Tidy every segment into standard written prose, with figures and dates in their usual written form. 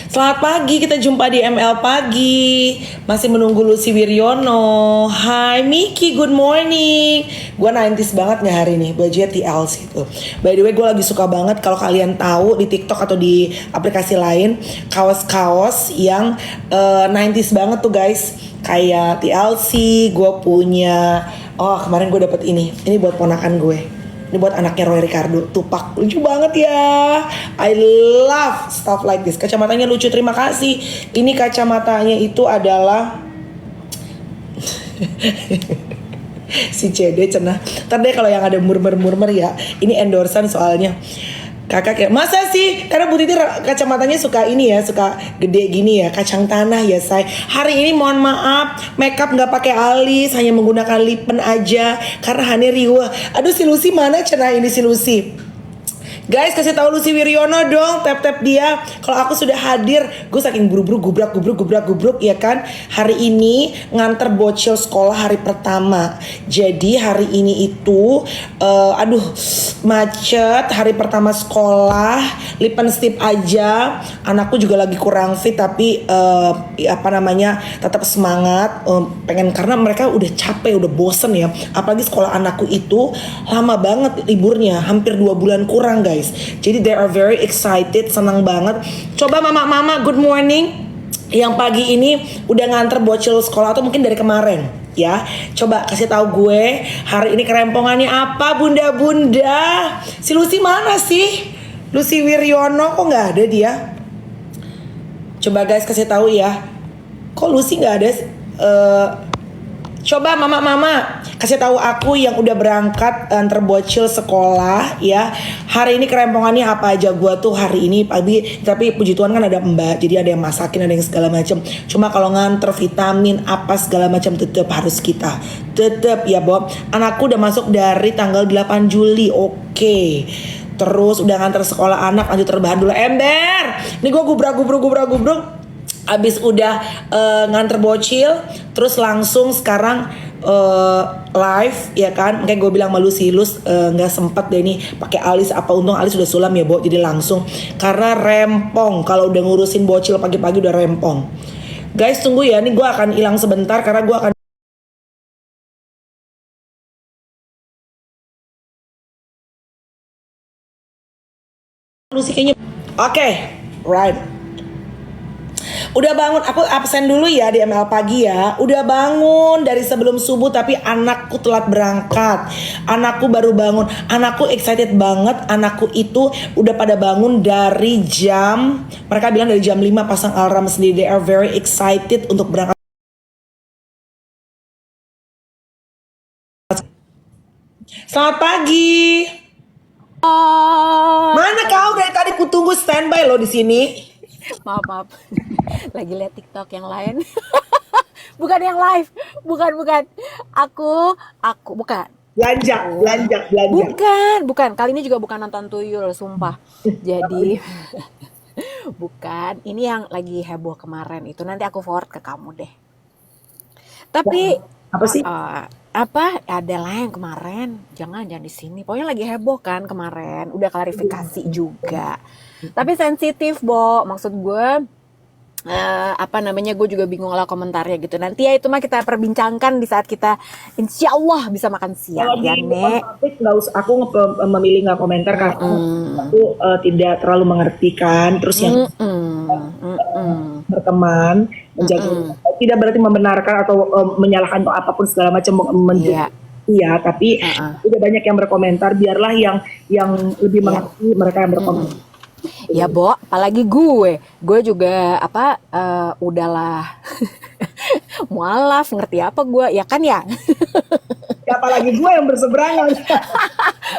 Selamat pagi, kita jumpa di ML Pagi. Masih menunggu Lucy Wiryono. Hai Miki, good morning. Gue 90s banget gak hari ini, bajunya TLC tuh. By the way, gue lagi suka banget kalau kalian tahu di TikTok atau di aplikasi lain, kaos-kaos yang 90s banget tuh guys. Kayak TLC, gue punya. Oh, kemarin gue dapet ini. Ini buat ponakan gue. Ini buat anaknya Roy Ricardo, Tupac, lucu banget ya. I love stuff like this. Kacamatanya lucu, terima kasih. Ini kacamatanya itu adalah si CD cenah. Ntar deh kalau yang ada murmer-murmer ya. Ini endorsan soalnya. Kakak kayak, masa sih? Karena Bu Titi kacamatanya suka ini ya, suka gede gini ya, kacang tanah ya say. Hari ini mohon maaf, makeup nggak pakai alis, hanya menggunakan lip pen aja. Karena Hani riwah. Aduh si Lucy mana cenah ini si Lucy? Guys, kasih tahu Lucy Wiryono dong, tap dia. Kalau aku sudah hadir, gue saking buru-buru gubrak ya kan. Hari ini nganter bocil sekolah hari pertama. Jadi hari ini itu, macet hari pertama sekolah, lip and stick aja. Anakku juga lagi kurang fit tapi tetap semangat. Pengen karena mereka udah capek, udah bosen ya. Apalagi sekolah anakku itu lama banget liburnya, hampir 2 bulan kurang guys. Jadi they are very excited, senang banget. Coba mama-mama good morning yang pagi ini udah nganter bocil sekolah atau mungkin dari kemarin ya. Coba kasih tahu gue hari ini kerempongannya apa bunda-bunda. Si Lucy mana sih? Lucy Wiryono kok nggak ada dia? Coba guys kasih tahu ya. Kok Lucy nggak ada? Coba mama kasih tahu aku yang udah berangkat antar bocil sekolah ya. Hari ini kerempongannya apa aja. Gua tuh hari ini pagi, tapi puji Tuhan kan ada mbak, jadi ada yang masakin, ada yang segala macam. Cuma kalau nganter vitamin apa segala macam tetap harus kita. Tetap ya Bob. Anakku udah masuk dari tanggal 8 Juli. Oke. Terus udah nganter sekolah anak, lanjut terbahan dulu ember. Nih gue gubrak. Abis udah nganter bocil, terus langsung sekarang live ya kan. Makanya gue bilang malu sih Lus nggak sempet deh ini pakai alis, apa untung alis udah sulam ya Bo, jadi langsung karena rempong. Kalau udah ngurusin bocil pagi-pagi udah rempong. Guys tunggu ya, nih gue akan hilang sebentar karena gue akan Lucy kayaknya. Oke, right. Udah bangun, aku absen dulu ya di ML Pagi ya. Udah bangun dari sebelum subuh tapi anakku telat berangkat. Anakku baru bangun. Anakku excited banget. Anakku itu udah pada bangun dari jam, mereka bilang dari jam 5 pasang alarm sendiri. They are very excited untuk berangkat. Selamat pagi. Mana kau dari tadi ku tunggu standby lo di sini. Maaf. Lagi lihat TikTok yang lain. Bukan yang live. Bukan. Aku bukan. Belanja. Bukan. Kali ini juga bukan nonton tuyul, sumpah. Jadi bukan. Ini yang lagi heboh kemarin itu. Nanti aku forward ke kamu deh. Tapi Apa sih? ada lah yang kemarin. Jangan di sini. Pokoknya lagi heboh kan kemarin. Udah klarifikasi juga. Tapi sensitif, Bo. Maksud gue gue juga bingung lah komentarnya gitu. Nanti ya itu mah kita perbincangkan di saat kita insya Allah bisa makan siang ya Nek. Nggak usah, aku memilih nggak komentar karena aku tidak terlalu mengerti kan. Terus yang berteman menjaga tidak berarti membenarkan atau menyalahkan atau apapun segala macam iya, tapi udah banyak yang berkomentar. Biarlah yang lebih mengerti mereka yang berkomentar. Ya Bo, apalagi gue juga udahlah mualaf, ngerti apa gue ya kan ya. Apalagi gue yang berseberangan.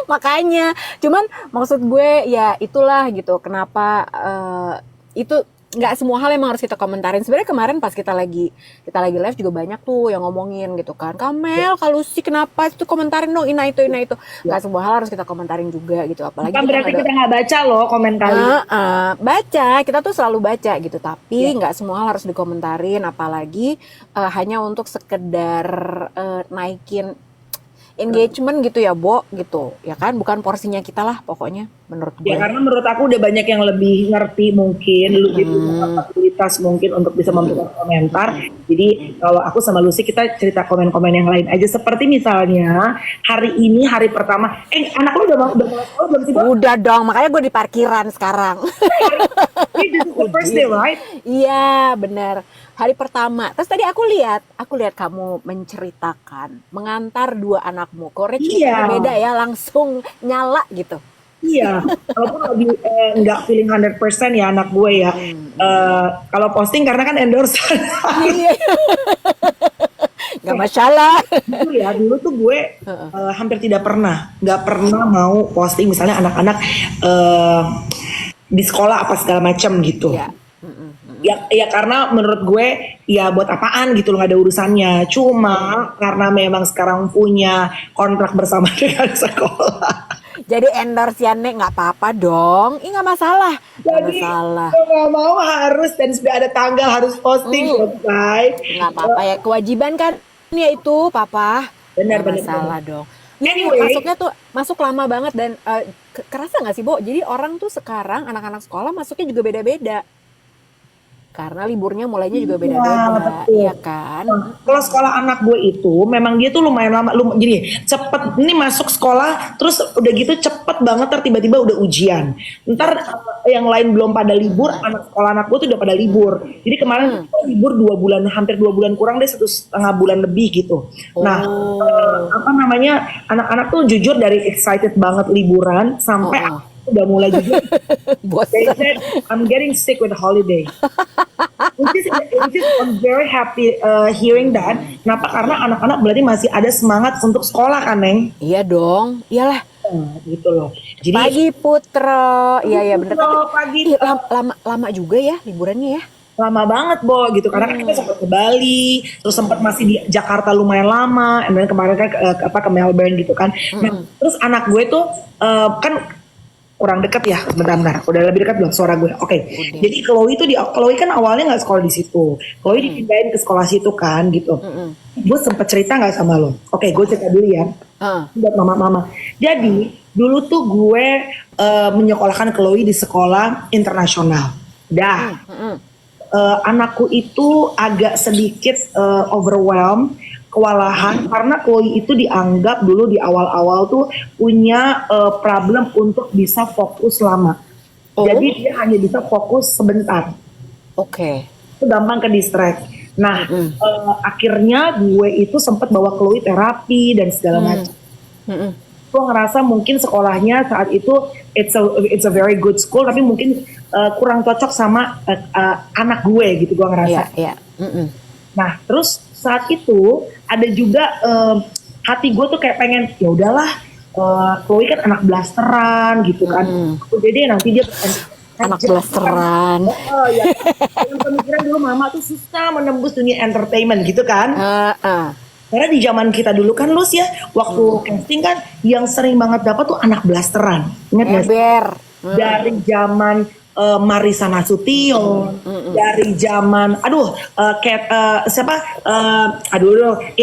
Makanya, cuman maksud gue ya itulah gitu. Kenapa itu nggak semua hal emang harus kita komentarin. Sebenarnya kemarin pas kita lagi live juga banyak tuh yang ngomongin gitu kan. Kamel, kalau sih kenapa itu komentarin dong ina itu. Nggak semua hal harus kita komentarin juga gitu. Apalagi bukan berarti kita nggak baca loh komentar. Baca, kita tuh selalu baca gitu. Tapi nggak semua hal harus dikomentarin. Apalagi hanya untuk sekedar naikin engagement gitu ya, Bo, gitu. Ya kan, bukan porsinya kita lah pokoknya menurut gue. Ya karena menurut aku udah banyak yang lebih ngerti mungkin, lebih punya fasilitas mungkin untuk bisa memberikan komentar. Jadi kalau aku sama Lucy kita cerita komen-komen yang lain aja. Seperti misalnya hari ini hari pertama, anak lu udah mulai sekolah belum sih, Bang? Udah dong, makanya gue di parkiran sekarang. This is the first day, right? Iya, benar. Hari pertama. Terus tadi aku lihat kamu menceritakan mengantar 2 anakmu. Courage Iya. beda ya, langsung nyala gitu. Iya, walaupun lagi nggak feeling 100% ya anak gue ya. Kalau posting karena kan endorse. Iya. Gak masalah. Dulu tuh gue hampir nggak pernah mau posting misalnya anak-anak di sekolah apa segala macam gitu. Iya. Ya karena menurut gue ya buat apaan gitu loh, nggak ada urusannya. Cuma karena memang sekarang punya kontrak bersama dengan sekolah. Jadi endorse-nya nggak apa-apa dong. Nggak masalah. Nggak Jadi masalah. nggak mau harus dan sudah ada tanggal harus posting, guys. Nggak apa-apa ya, kewajiban kan ya itu, Papa. Benar, Nggak benar, masalah dong. Ya, Anyway. masuknya tuh masuk lama banget dan kerasa nggak sih, Bo? Jadi orang tuh sekarang anak-anak sekolah masuknya juga beda-beda. Karena liburnya mulainya juga beda-beda, betul. iya kan? Kalau sekolah anak gue itu memang dia tuh lumayan lama, jadi cepet ini masuk sekolah, terus udah gitu cepet banget, tiba-tiba udah ujian. Ntar yang lain belum pada libur, anak sekolah anak gue tuh udah pada libur. Jadi kemarin libur 2 bulan, hampir 2 bulan kurang deh, 1,5 bulan lebih gitu. Nah, apa namanya, anak-anak tuh jujur dari excited banget liburan sampai udah mulai jujur. They said, I'm getting sick with the holiday. Which is I'm very happy hearing that. Kenapa? Karena anak-anak berarti masih ada semangat untuk sekolah kan, Neng? Iya dong, iyalah. Gitu loh. Jadi Pagi Putra, iya bener. pagi Lama juga ya liburannya ya. lama banget, Bo, gitu. Karena kan kita sempat ke Bali, terus sempat masih di Jakarta lumayan lama, dan kemarin kan ke Melbourne gitu kan. Nah, terus anak gue tuh kan kurang deket ya, bentar, udah lebih dekat belum suara gue? Oke. Jadi Chloe kan awalnya nggak sekolah di situ, Chloe dipindahin ke sekolah situ kan, gitu. Gue sempet cerita nggak sama lo? Oke, gue cerita dulu ya, buat mama-mama. Jadi dulu tuh gue menyekolahkan Chloe di sekolah internasional. Anakku itu agak sedikit overwhelmed, kewalahan karena Chloe itu dianggap dulu di awal-awal tuh punya problem untuk bisa fokus lama. Jadi dia hanya bisa fokus sebentar. Itu gampang ke distract. Nah, akhirnya gue itu sempat bawa Chloe terapi dan segala macam. Gue ngerasa mungkin sekolahnya saat itu it's a very good school, tapi mungkin kurang cocok sama anak gue gitu, gue ngerasa. Nah, terus saat itu ada juga hati gue tuh kayak pengen ya udahlah, Chloe kan anak blasteran gitu kan. Jadi nanti dia anak blasteran. Ya. Dengan pemikiran dulu mama tuh susah menembus dunia entertainment gitu kan. Karena di zaman kita dulu kan, Lus ya, waktu casting kan yang sering banget dapat tuh anak blasteran. Ingat nggak sih? Dari zaman Marissa Nasution, dari zaman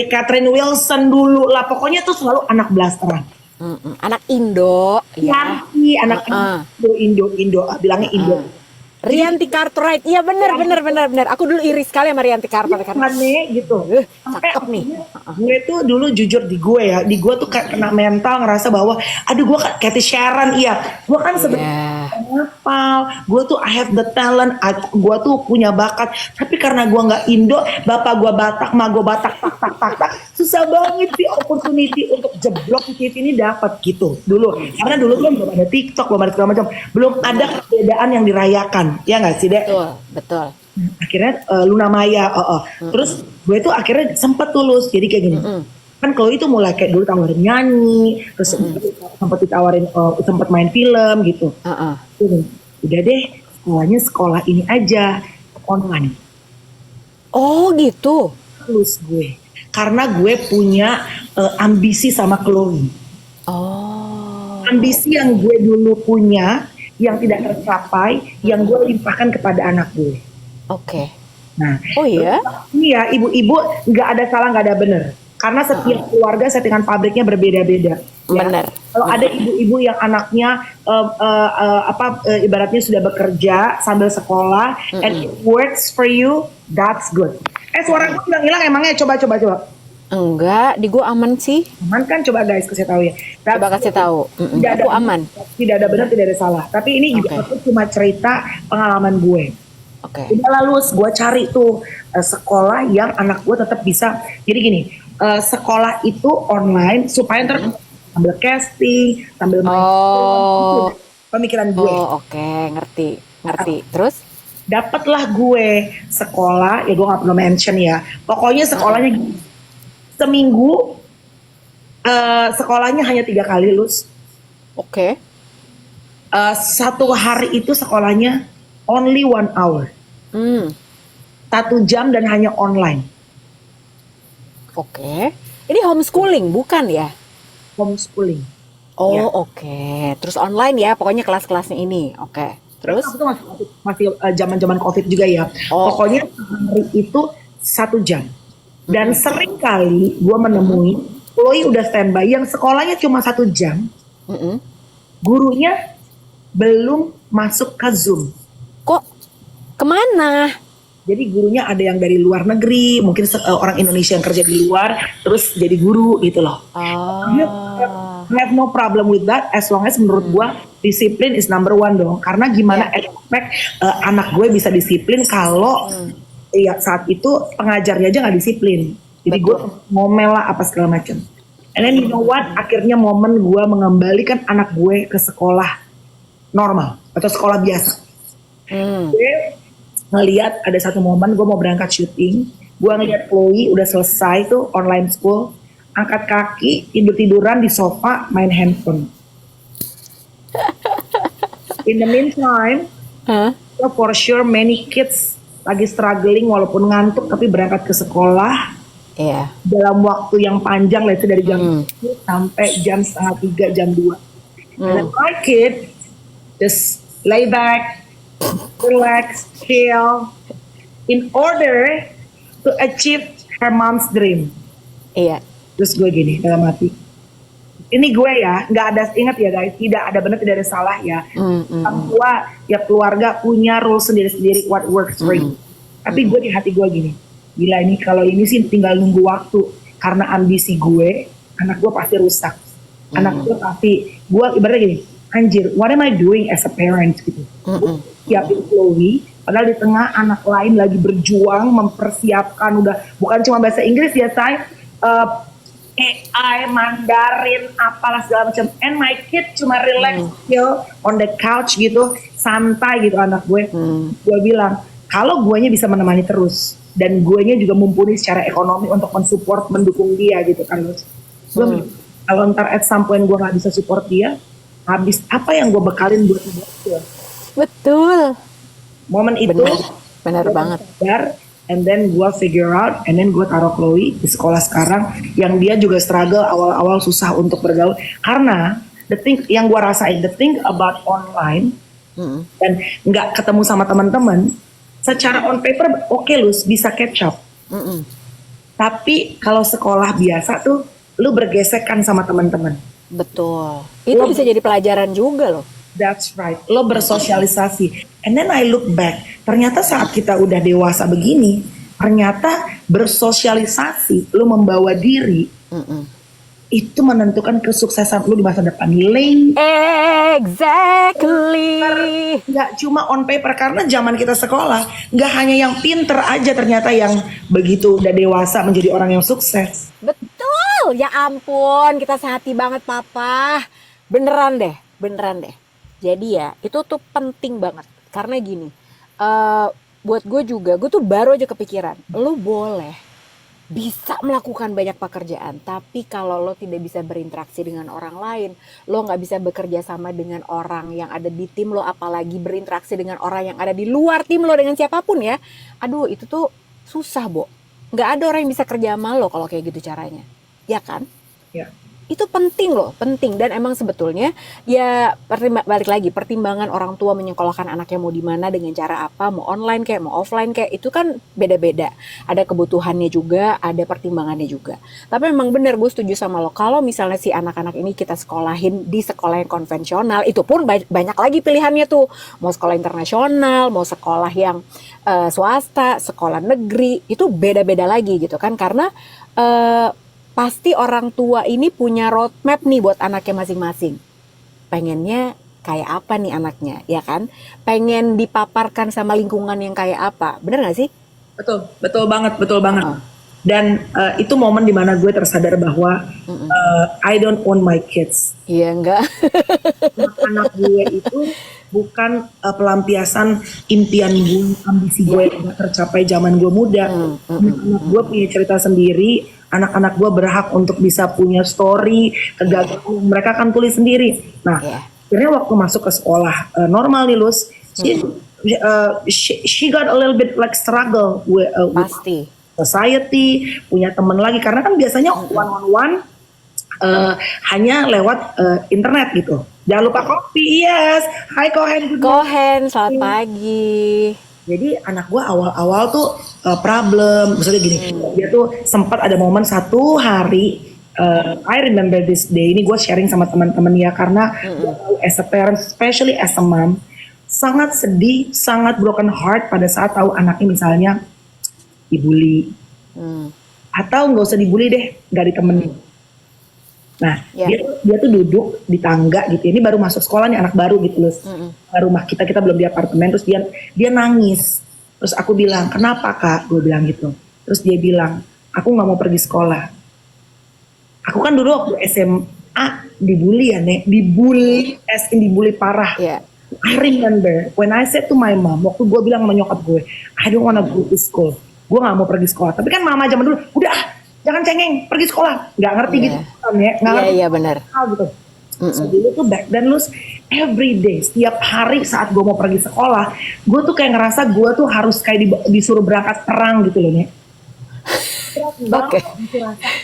Catherine Wilson dulu lah, pokoknya tuh selalu anak blasteran. Anak Indo ya. Anak Indo bilangnya Indo. Rianti Cartwright, iya benar. Aku dulu iri sekali sama Rianti Cartwright. Aneh gitu. Cakep nih. Gue tuh dulu jujur di gue tuh kayak kena mental, ngerasa bahwa, aduh gue kan Cathy Sharon, gue kan sebenarnya hafal, gue tuh I have the talent, gue tuh punya bakat, tapi karena gue nggak Indo, bapak gue Batak, mak gue Batak, tak, susah banget sih opportunity untuk jeblok di TV ini dapat gitu dulu. Karena dulu kan belum ada TikTok, belum ada segala macam, belum ada perbedaan yang dirayakan. Ya nggak sih, Dek? Betul. Akhirnya Luna Maya, terus gue tuh akhirnya sempet tulus, jadi kayak gini. Kan Chloe itu mulai kayak dulu tawarin nyanyi, terus sempet ditawarin, sempet main film gitu. Udah deh, sekolah ini aja online. Oh gitu. Tulus gue, karena gue punya ambisi sama Chloe. Ambisi yang gue dulu punya, yang tidak tercapai, yang gue limpahkan kepada anak gue. Nah, iya, ibu-ibu nggak ada salah, nggak ada benar. Karena setiap keluarga settingan pabriknya berbeda-beda. Ya. Bener. Kalau ada ibu-ibu yang anaknya ibaratnya sudah bekerja sambil sekolah, and it works for you, that's good. Suara gue hilang emangnya, coba. Enggak, di gue aman sih. Aman kan, coba guys kasih tahu ya. Coba kasih tahu. Aku aman. Tidak ada benar, tidak ada salah. Tapi ini juga aku cuma cerita pengalaman gue. Oke. Udah lalu gue cari tuh sekolah yang anak gue tetap bisa. Jadi gini, sekolah itu online supaya ntar sambil casting, sambil main. Oh. Pemikiran gue. Oh, oke, ngerti. Terus? Dapatlah gue sekolah, ya gue nggak perlu mention ya. Pokoknya sekolahnya gini. Seminggu sekolahnya hanya 3 kali, Lus. Oke. Satu hari itu sekolahnya only 1 hour. 1 jam dan hanya online. Oke. Ini homeschooling bukan ya? Homeschooling. Oh, Ya. oke. Terus online ya, pokoknya kelas-kelasnya ini. Oke. Terus? Itu masih zaman-zaman COVID juga ya. Oh. Pokoknya hari itu 1 jam. Dan sering kali gue menemui Chloe udah standby yang sekolahnya cuma 1 jam. Gurunya belum masuk ke Zoom. Kok kemana? Jadi gurunya ada yang dari luar negeri, mungkin orang Indonesia yang kerja di luar, terus jadi guru gitu loh. I have no problem with that, as long as menurut gue disiplin is number 1 dong. Karena gimana expect anak gue bisa disiplin kalau ya saat itu pengajarnya aja nggak disiplin. Jadi gue ngomel lah apa segala macam. And then you know what? Akhirnya momen gue mengembalikan anak gue ke sekolah normal atau sekolah biasa. Gue ngeliat ada satu momen gue mau berangkat syuting, gue ngeliat Chloe udah selesai tuh online school, angkat kaki tiduran di sofa main handphone. In the meantime, for sure many kids lagi struggling walaupun ngantuk tapi berangkat ke sekolah dalam waktu yang panjang, let's say dari jam 1 sampai jam 2:30, jam 2. And my kid just lay back, relax, chill, in order to achieve her mom's dream. Iya. Terus gue gini dalam hati, ini gue ya, nggak ada, ingat ya guys, tidak ada benar, tidak ada salah ya. Semua ya keluarga punya rule sendiri-sendiri what works for you. Tapi gue di hati gue gini, gila ini kalau ini sih tinggal nunggu waktu, karena ambisi gue, anak gue pasti rusak. Anak gue pasti, gue ibaratnya gini, anjir, what am I doing as a parent gitu. Siapin Chloe, padahal di tengah anak lain lagi berjuang mempersiapkan, udah bukan cuma bahasa Inggris ya say, AI, Mandarin, apalah segala macam. And my kid cuma relax chill on the couch gitu, santai gitu anak gue. Gue bilang, kalau guanya bisa menemani terus, dan guanya juga mumpuni secara ekonomi untuk mensupport, mendukung dia gitu kan. Kalau ntar at some point gue gak bisa support dia, habis apa yang gue bekalin buat dia. Betul. Momen itu benar banget. Sadar, and then gue figure out, and then gue taruh Chloe di sekolah sekarang, yang dia juga struggle awal-awal susah untuk bergaul. Karena the thing yang gue rasain, the thing about online dan nggak ketemu sama teman-teman, secara on paper oke, lu bisa catch up. Tapi kalau sekolah biasa tuh lu bergesekan sama teman-teman. Betul. Itu bisa jadi pelajaran juga loh. That's right. Lo bersosialisasi. And then I look back. Ternyata saat kita udah dewasa begini, ternyata bersosialisasi, lo membawa diri, itu menentukan kesuksesan lo di masa depan. Exactly. Gak cuma on paper, karena zaman kita sekolah, gak hanya yang pinter aja ternyata yang begitu udah dewasa menjadi orang yang sukses. Betul. Ya ampun, kita sehati banget papa. Beneran deh. Jadi ya, itu tuh penting banget. Karena gini, buat gue juga, gue tuh baru aja kepikiran, lo boleh bisa melakukan banyak pekerjaan, tapi kalau lo tidak bisa berinteraksi dengan orang lain, lo gak bisa bekerja sama dengan orang yang ada di tim lo, apalagi berinteraksi dengan orang yang ada di luar tim lo, dengan siapapun ya. Aduh, itu tuh susah, Bo. Gak ada orang yang bisa kerja sama lo kalau kayak gitu caranya. Ya kan? Ya. Itu penting loh, penting. Dan emang sebetulnya ya balik lagi pertimbangan orang tua menyekolahkan anaknya mau di mana dengan cara apa, mau online kayak mau offline kayak itu kan beda-beda. Ada kebutuhannya juga, ada pertimbangannya juga. Tapi memang benar gue setuju sama lo. Kalau misalnya si anak-anak ini kita sekolahin di sekolah yang konvensional, itu pun banyak lagi pilihannya tuh. Mau sekolah internasional, mau sekolah yang swasta, sekolah negeri, itu beda-beda lagi gitu kan. Karena pasti orang tua ini punya roadmap nih buat anaknya masing-masing. Pengennya kayak apa nih anaknya, ya kan? Pengen dipaparkan sama lingkungan yang kayak apa. Bener gak sih? Betul, betul banget, betul banget. Oh. Dan itu momen dimana gue tersadar bahwa I don't own my kids. Iya enggak? Anak gue itu bukan pelampiasan impian gue, ambisi gue yang gak tercapai zaman gue muda. Anak gue punya cerita sendiri. Anak-anak gue berhak untuk bisa punya story kegagalan yang mereka akan tulis sendiri. Nah, akhirnya waktu masuk ke sekolah normal nih Luz, she got a little bit like struggle with Pasti. society, punya temen lagi karena kan biasanya one on one hanya lewat internet gitu. Jangan lupa kopi, yes. Hai Kohen. Kohen, selamat pagi. Jadi anak gue awal-awal tuh problem, maksudnya gini, dia tuh sempat ada momen satu hari, I remember this day, ini gue sharing sama teman-teman ya, karena gue tahu as a parent, especially as a mom, sangat sedih, sangat broken heart pada saat tahu anaknya misalnya dibully, atau nggak usah dibully deh, nggak ditemenin. Nah, dia tuh duduk di tangga gitu. Ini baru masuk sekolah nih, anak baru gitu loh. Rumah kita belum di apartemen. Terus dia nangis. Terus aku bilang, kenapa kak? Gue bilang gitu. Terus dia bilang, aku nggak mau pergi sekolah. Aku kan dulu waktu SMA dibully ya, Nek. Dibully, dibully parah. I remember when I said to my mom, waktu gue bilang sama nyokap gue, I don't wanna go to school. Gue gak mau pergi sekolah. Tapi kan mama zaman dulu, udah jangan cengeng, pergi sekolah. Gak ngerti gitu kan ya. Gak ngerti benar. Gitu. So dulu tuh back then Luz, every day, setiap hari saat gue mau pergi sekolah, gue tuh kayak ngerasa gue tuh harus kayak disuruh berangkat perang gitu loh Nek. Oke.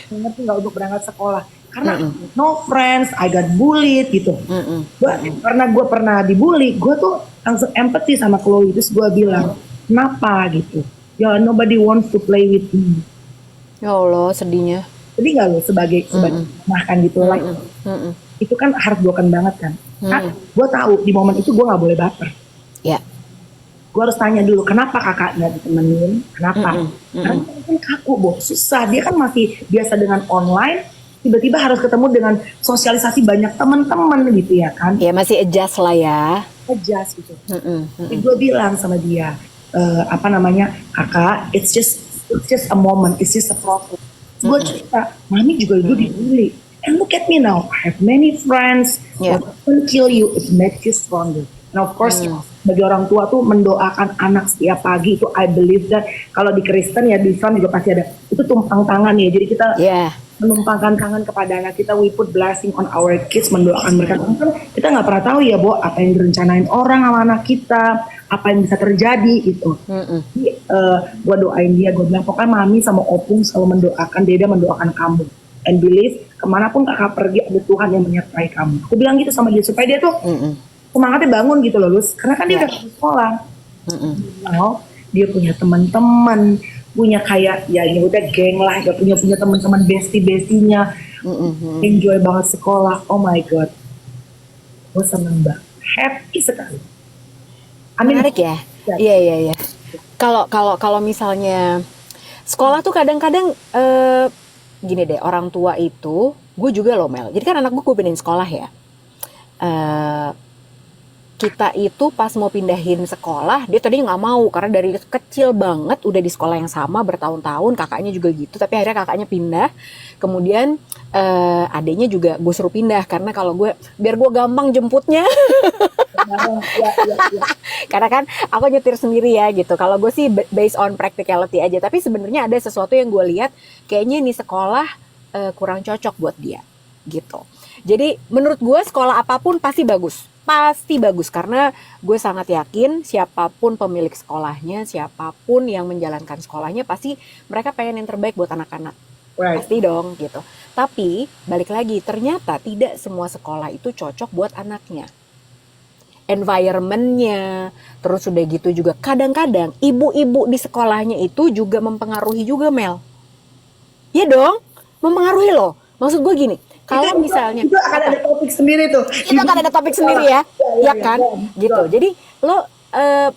Ngerti gak untuk berangkat sekolah. Karena no friends, I got bullied gitu. Karena gue pernah dibully, gue tuh langsung empathy sama Chloe. Terus gue bilang, kenapa gitu? Ya nobody wants to play with me. Ya Allah, sedihnya. Sedih gak lo sebagai makan gitu lah. Itu kan heartbroken banget kan. Gue tahu di momen itu gue gak boleh baper. Ya. Gue harus tanya dulu, kenapa kakak gak ditemenin? Kenapa? Karena kan kaku, susah. Dia kan masih biasa dengan online, tiba-tiba harus ketemu dengan sosialisasi banyak teman-teman gitu ya kan. Ya masih adjust lah ya. Adjust gitu. Jadi gue bilang sama dia, kakak, it's just a moment, it's just a process. Gue cerita, mami juga dulu dibully. And look at me now, I have many friends. What doesn't kill you, it makes you stronger. And of course, bagi orang tua tuh mendoakan anak setiap pagi itu, I believe that kalau di Kristen ya di Islam juga pasti ada. Itu tumpang tangan ya, jadi kita menumpangkan tangan kepada anak kita, we put blessing on our kids, mendoakan mereka. Karena kita nggak pernah tahu ya, apa yang direncanain orang sama anak kita, apa yang bisa terjadi gitu. Jadi gue doain dia, gue bilang pokoknya mami sama opung selalu mendoakan, Deda mendoakan kamu. And believe kemanapun kakak pergi ada Tuhan yang menyertai kamu. Aku bilang gitu sama dia supaya dia tuh semangatnya bangun gitu loh Luz. Karena kan dia udah ke sekolah. Dia punya teman-teman, punya kayak ya udah geng lah, gak punya teman-teman bestie-bestinya. Enjoy banget sekolah. Oh my god. Gue seneng banget. Happy sekali. Menarik ya. Iya. Kalau misalnya sekolah tuh kadang-kadang gini deh, orang tua itu, gue juga loh Mel. Jadi kan anak gue pindahin sekolah ya. Kita itu pas mau pindahin sekolah, dia tadinya nggak mau karena dari kecil banget udah di sekolah yang sama bertahun-tahun, kakaknya juga gitu. Tapi akhirnya kakaknya pindah. Kemudian adiknya juga gue suruh pindah karena kalau biar gue gampang jemputnya. Karena kan aku nyetir sendiri ya gitu. Kalau gue sih based on practicality aja. Tapi sebenarnya ada sesuatu yang gue lihat kayaknya ini sekolah kurang cocok buat dia gitu. Jadi menurut gue sekolah apapun pasti bagus karena gue sangat yakin siapapun pemilik sekolahnya, siapapun yang menjalankan sekolahnya pasti mereka pengen yang terbaik buat anak-anak Right. Pasti dong gitu. Tapi balik lagi, ternyata tidak semua sekolah itu cocok buat anaknya. Environmentnya, terus udah gitu juga kadang-kadang ibu-ibu di sekolahnya itu juga mempengaruhi juga, Mel. Iya dong, mempengaruhi loh. Maksud gue gini, kalau misalnya itu akan ada topik sendiri tuh. itu kan ada topik sendiri ya, ya kan, gitu. Jadi lo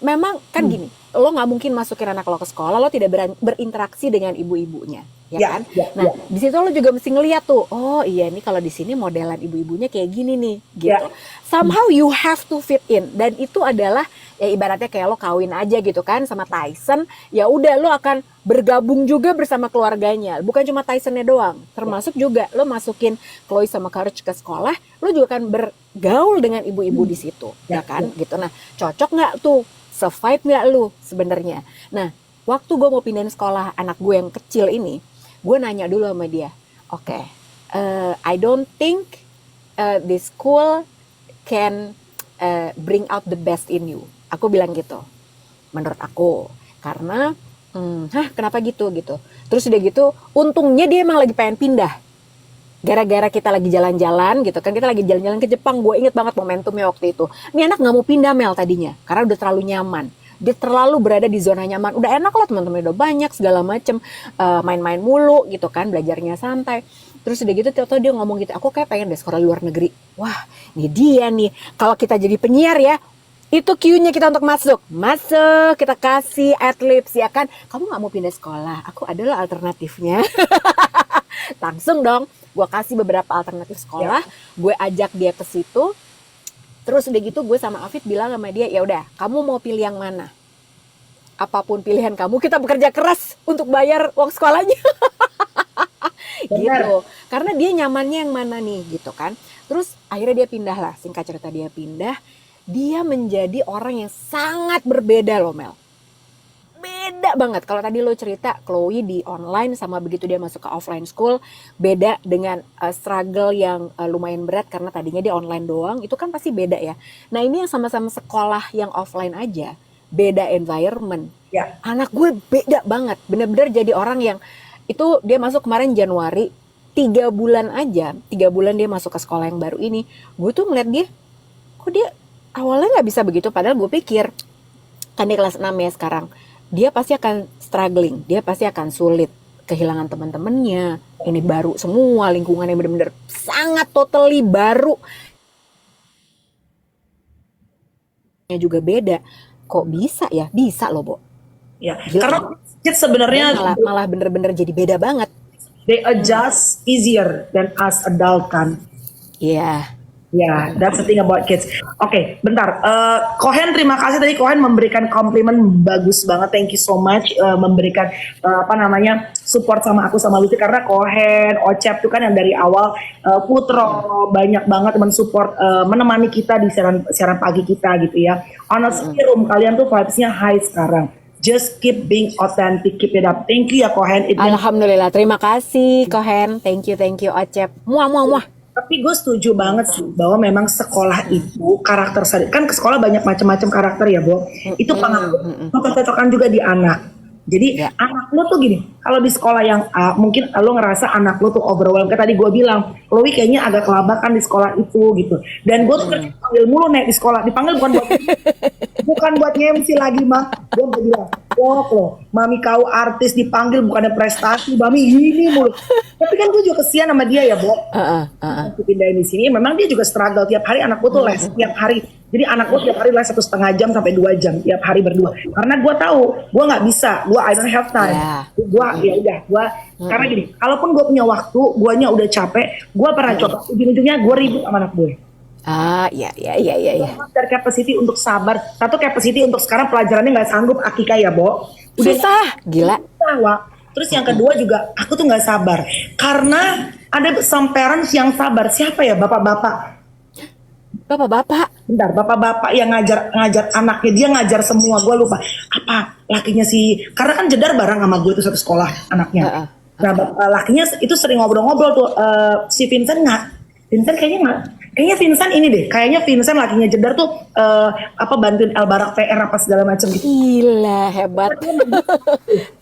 memang kan gini, lo nggak mungkin masukin anak lo ke sekolah, lo tidak berinteraksi dengan ibu-ibunya, ya kan? Nah, di situ lo juga mesti ngeliat tuh, oh iya nih kalau di sini modelan ibu-ibunya kayak gini nih, gitu. Somehow you have to fit in, dan itu adalah ya ibaratnya kayak lo kawin aja gitu kan sama Tyson, ya udah lo akan bergabung juga bersama keluarganya, bukan cuma Tysonnya doang, termasuk juga lo masukin Chloe sama Courage ke sekolah, lo juga akan bergaul dengan ibu-ibu di situ, ya kan, gitu. Nah, cocok nggak tuh, survive nggak lu sebenarnya? Nah, waktu gue mau pindahin sekolah anak gue yang kecil ini, gue nanya dulu sama dia, oke, I don't think this school can bring out the best in you. Aku bilang gitu, menurut aku, karena kenapa gitu. Terus udah gitu, untungnya dia emang lagi pengen pindah. Gara-gara kita lagi jalan-jalan gitu kan, kita lagi jalan-jalan ke Jepang, gue inget banget momentumnya waktu itu. Ini anak nggak mau pindah, Mel, tadinya, karena udah terlalu nyaman. Dia terlalu berada di zona nyaman. Udah enak lah, teman-teman udah banyak segala macem, main-main mulu gitu kan, belajarnya santai. Terus udah gitu, tahu-tahu dia ngomong gitu, aku kayak pengen deh sekolah luar negeri. Wah, ini dia nih. Kalau kita jadi penyiar ya, itu cue-nya kita untuk masuk, kita kasih adlibs ya kan. Kamu nggak mau pindah sekolah? Aku adalah alternatifnya. Langsung dong, gue kasih beberapa alternatif sekolah, gue ajak dia ke situ. Terus udah gitu gue sama Afid bilang sama dia, ya udah, kamu mau pilih yang mana? Apapun pilihan kamu, kita bekerja keras untuk bayar uang sekolahnya. Gitu. Karena dia nyamannya yang mana nih, gitu kan. Terus akhirnya dia pindah lah, singkat cerita dia pindah. Dia menjadi orang yang sangat berbeda loh, Mel. Beda banget. Kalau tadi lo cerita Chloe di online sama begitu dia masuk ke offline school, beda dengan struggle yang lumayan berat karena tadinya dia online doang, itu kan pasti beda ya. Nah, ini yang sama-sama sekolah yang offline aja, beda environment. Anak gue beda banget. Bener-bener jadi orang yang, itu dia masuk kemarin Januari, 3 bulan dia masuk ke sekolah yang baru ini. Gue tuh ngeliat dia, kok dia awalnya nggak bisa begitu, padahal gue pikir kan dia kelas 6 ya sekarang, dia pasti akan struggling, dia pasti akan sulit, kehilangan teman-temannya, ini baru semua, lingkungannya benar-benar sangat totally baru, juga beda. Kok bisa ya? Bisa loh, Bo. Ya, karena kids sebenarnya malah bener-bener jadi beda banget. They adjust easier than us adult kan. Iya. Ya, that's the thing about kids. Oke, bentar. Kohen, terima kasih tadi Kohen memberikan komplimen bagus banget. Thank you so much memberikan support sama aku sama Lucy, karena Kohen, Ocep tuh kan yang dari awal, Putro banyak banget mensupport, menemani kita di siaran pagi kita gitu ya. Honestly, room kalian tuh vibes-nya high sekarang. Just keep being authentic, keep it up. Thank you ya Kohen. Alhamdulillah, terima kasih Kohen. Thank you Ocep. Muah. Tapi gue setuju banget sih bahwa memang sekolah itu karakter kan ke sekolah banyak macam-macam karakter ya, Bo. Itu pengaruh cocokan juga di anak. Jadi anak lo tuh gini, kalau di sekolah yang A, mungkin lo ngerasa anak lo tuh overwhelmed. Kayak tadi gue bilang, Chloe kayaknya agak kelabakan di sekolah itu gitu. Dan gue tuh dipanggil mulu nih di sekolah, dipanggil bukan buat MC lagi mah. Gue bilang, lo, mami kau artis dipanggil bukannya prestasi, mami ini mulu. Tapi kan gue juga kesian sama dia ya, Bo. Pindahin di sini, memang dia juga struggle tiap hari. Anak gue tuh les tiap hari. Jadi anak gue tiap hari les 1,5 jam sampai 2 jam tiap hari berdua. Karena gue tahu gue nggak bisa, I don't have time. Gue karena gini, kalaupun gue punya waktu, guanya udah capek, gue pernah coba ujung-ujungnya gue ribut sama anak gue. Iya. Dari capacity untuk sabar, satu capacity untuk sekarang pelajarannya nggak sanggup Akika ya, Bo. Udah susah, gila. Terus yang kedua juga, aku tuh nggak sabar karena ada some parents yang sabar. Siapa ya, bapak-bapak? Bentar, bapak-bapak yang ngajar anaknya, dia ngajar semua, gue lupa apa lakinya sih, karena kan jedar bareng sama gue itu satu sekolah anaknya. Nah, lakinya itu sering ngobrol-ngobrol tuh, si Vincent kayaknya Vincent ini deh, kayaknya Vincent lakinya jedar tuh bantuin Elbarak PR apa segala macam gitu. Gila, hebat.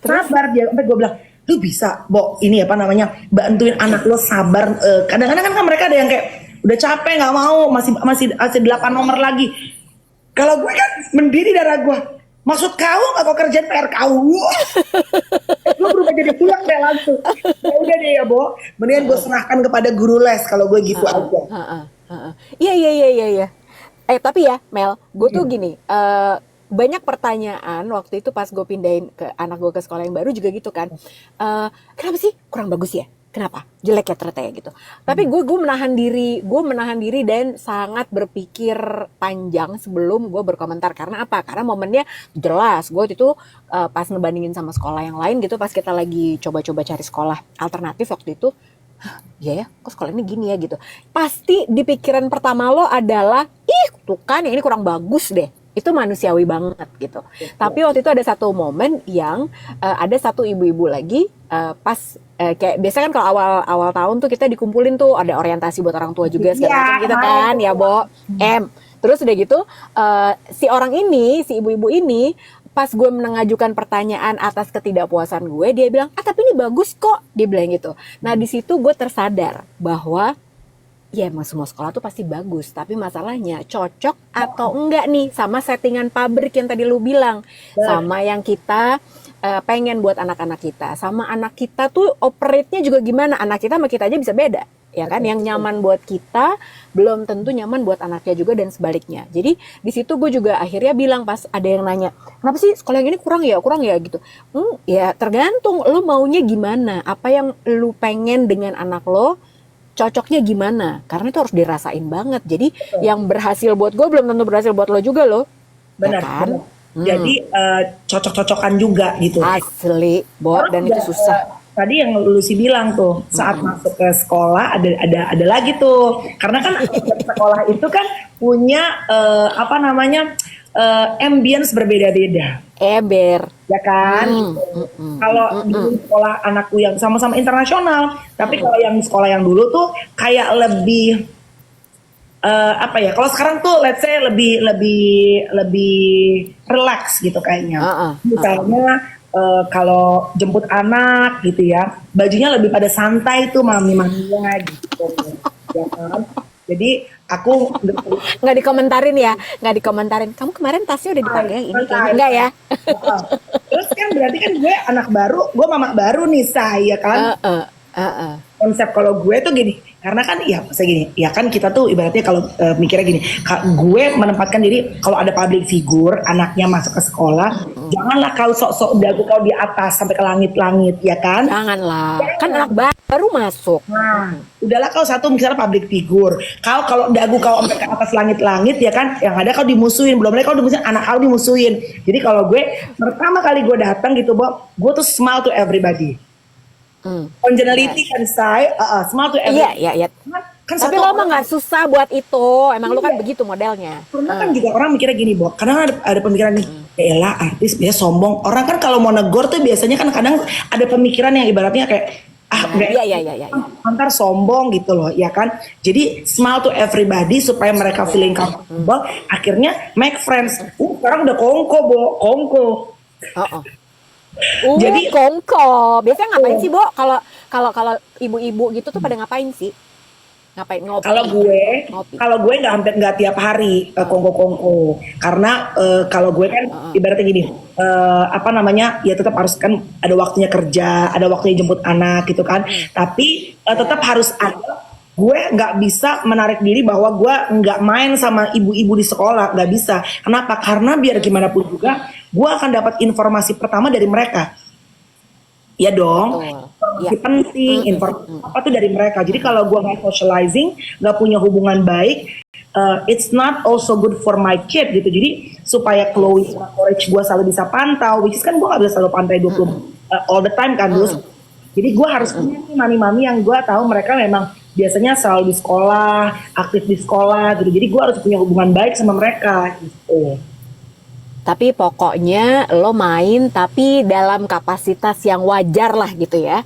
Sabar dia, sampai gue bilang, lu bisa ini apa namanya, bantuin anak lo sabar. Kadang-kadang kan mereka ada yang kayak udah capek nggak mau, masih 8 nomor lagi. Kalau gue kan mendidih darah gue. Maksud kau nggak kau kerjain PR kau? Gue berubah jadi pulang deh langsung. Ya udah deh ya Bo, mendingan gue serahkan kepada guru les kalau gue gitu aja. Iya. Tapi ya Mel, gue tuh gini, banyak pertanyaan waktu itu pas gue pindahin ke anak gue ke sekolah yang baru juga gitu kan. Kenapa sih kurang bagus ya? Kenapa? Jelek ya ternyata ya gitu. Tapi gue menahan diri dan sangat berpikir panjang sebelum gue berkomentar. Karena apa? Karena momennya jelas. Gue itu pas ngebandingin sama sekolah yang lain gitu, pas kita lagi coba-coba cari sekolah alternatif waktu itu, iya ya, kok sekolah ini gini ya gitu. Pasti di pikiran pertama lo adalah, ih tuh kan yang ini kurang bagus deh. Itu manusiawi banget gitu. Tapi waktu itu ada satu momen yang ada satu ibu-ibu lagi pas kayak biasa kan kalau awal tahun tuh kita dikumpulin tuh ada orientasi buat orang tua juga segala macam gitu kan ya Bo. Terus udah gitu si ibu-ibu ini pas gue mengajukan pertanyaan atas ketidakpuasan gue, dia bilang, tapi ini bagus kok, dia bilang gitu. Nah di situ gue tersadar bahwa ya emang semua sekolah tuh pasti bagus, tapi masalahnya cocok atau enggak nih sama settingan pabrik yang tadi lu bilang, sama yang kita pengen buat anak-anak kita, sama anak kita tuh operate-nya juga gimana, anak kita sama kita aja bisa beda. Ya kan, yang nyaman buat kita belum tentu nyaman buat anaknya juga dan sebaliknya. Jadi di situ gue juga akhirnya bilang pas ada yang nanya, kenapa sih sekolah yang ini kurang ya gitu. Ya tergantung lo maunya gimana, apa yang lo pengen dengan anak lo, cocoknya gimana, karena itu harus dirasain banget. Jadi yang berhasil buat gue belum tentu berhasil buat lo juga lo. Benar ya kan? Jadi cocok-cocokan juga gitu. Asli, Bo, dan itu susah. Tadi yang lu sih bilang tuh saat masuk ke sekolah ada lagi tuh, karena kan sekolah itu kan punya apa namanya ambience berbeda-beda. Ya kan. Kalau di sekolah anakku yang sama-sama internasional, tapi kalau yang sekolah yang dulu tuh kayak lebih apa ya? Kalau sekarang tuh let's say lebih relax gitu kayaknya. Misalnya kalau jemput anak gitu ya, bajunya lebih pada santai tuh mami-maminya gitu. Ya kan? Jadi aku nggak dikomentarin. Kamu kemarin tasnya udah dipakai yang ini kayaknya enggak ya? Terus kan berarti kan gue anak baru, gue mama baru nih saya kan. Konsep kalau gue tuh gini, karena kan ya saya gini, ya kan kita tuh ibaratnya kalau mikirnya gini, gue menempatkan diri kalau ada public figure, anaknya masuk ke sekolah, janganlah kau sok-sok dagu kau di atas sampai ke langit-langit, ya kan? Janganlah, kan anak baru masuk. Nah, udahlah kau satu misalnya public figure, kalau dagu kau sampai ke atas langit-langit, ya kan? Yang ada kau dimusuhin, belum lagi kau dimusuhin, anak kau dimusuhin. Jadi kalau gue pertama kali gue datang gitu, Bob, gue tuh smile to everybody. Congenality kan say, smile to everybody. Iya. Kan tapi lo mah nggak susah buat itu, emang lo kan begitu modelnya. Karena kan juga orang mikirnya gini, Bo. Kadang ada pemikiran nih, elah artis biasa sombong. Orang kan kalau mau negor tuh biasanya kan kadang ada pemikiran yang ibaratnya kayak iya. Antar sombong gitu loh, ya kan. Jadi smile to everybody supaya mereka feeling comfortable. Akhirnya make friends. Sekarang udah kongko, Bo, kongko. Jadi kongko. Biasanya ngapain sih, Bo? Kalau ibu-ibu gitu tuh pada ngapain sih? Ngapain ngopi? Kalau gue nggak tiap hari kongko, karena kalau gue kan ibaratnya gini, apa namanya, ya tetap harus kan ada waktunya kerja, ada waktunya jemput anak gitu kan. Tapi tetap harus ada. Gue nggak bisa menarik diri bahwa gue nggak main sama ibu-ibu di sekolah, nggak bisa. Kenapa? Karena biar gimana pun juga, gue akan dapat informasi pertama dari mereka. Ya dong, informasi penting, informasi apa tuh dari mereka. Jadi kalau gue nggak socializing, nggak punya hubungan baik, it's not also good for my kid gitu. Jadi supaya Chloe sama Courage gue selalu bisa pantau, which is kan gue nggak bisa selalu pantai 20 all the time kan dulu. Jadi gue harus punya nih mami-mami yang gue tahu mereka memang biasanya selalu di sekolah, aktif di sekolah gitu. Jadi gue harus punya hubungan baik sama mereka gitu. Tapi pokoknya lo main tapi dalam kapasitas yang wajar lah gitu ya.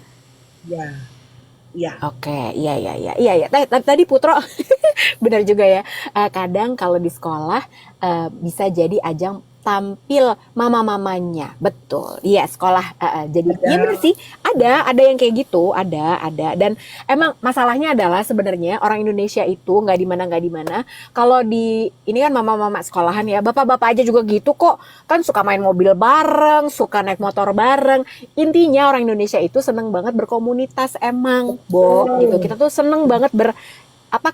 Iya. Oke, iya. Tadi Putro benar juga ya. Kadang kalau di sekolah bisa jadi ajang tampil mama-mamanya. Betul. Iya, sekolah. Jadi iya bener sih. Ada yang kayak gitu. Ada. Dan emang masalahnya adalah sebenarnya orang Indonesia itu nggak di mana. Kalau di ini kan mama-mama sekolahan ya, bapak-bapak aja juga gitu kok. Kan suka main mobil bareng, suka naik motor bareng. Intinya orang Indonesia itu seneng banget berkomunitas emang, Bo. Gitu. Kita tuh seneng banget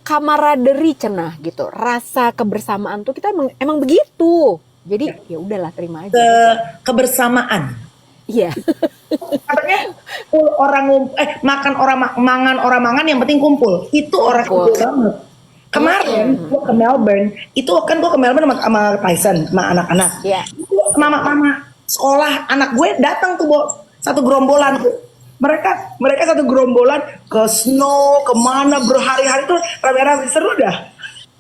kamaraderi cenah gitu, rasa kebersamaan tuh kita emang begitu. Jadi ya udahlah, terima aja. Kebersamaan. Iya. Katanya makan orang mangan yang penting kumpul. Itu orang kumpul banget. Kemarin gue ke Melbourne, itu kan gue ke Melbourne sama Tyson, sama anak-anak. Iya. Mama sekolah anak gue datang tuh, satu gerombolan tuh. Mereka satu gerombolan ke snow, kemana berhari-hari tuh rame-rame, seru dah.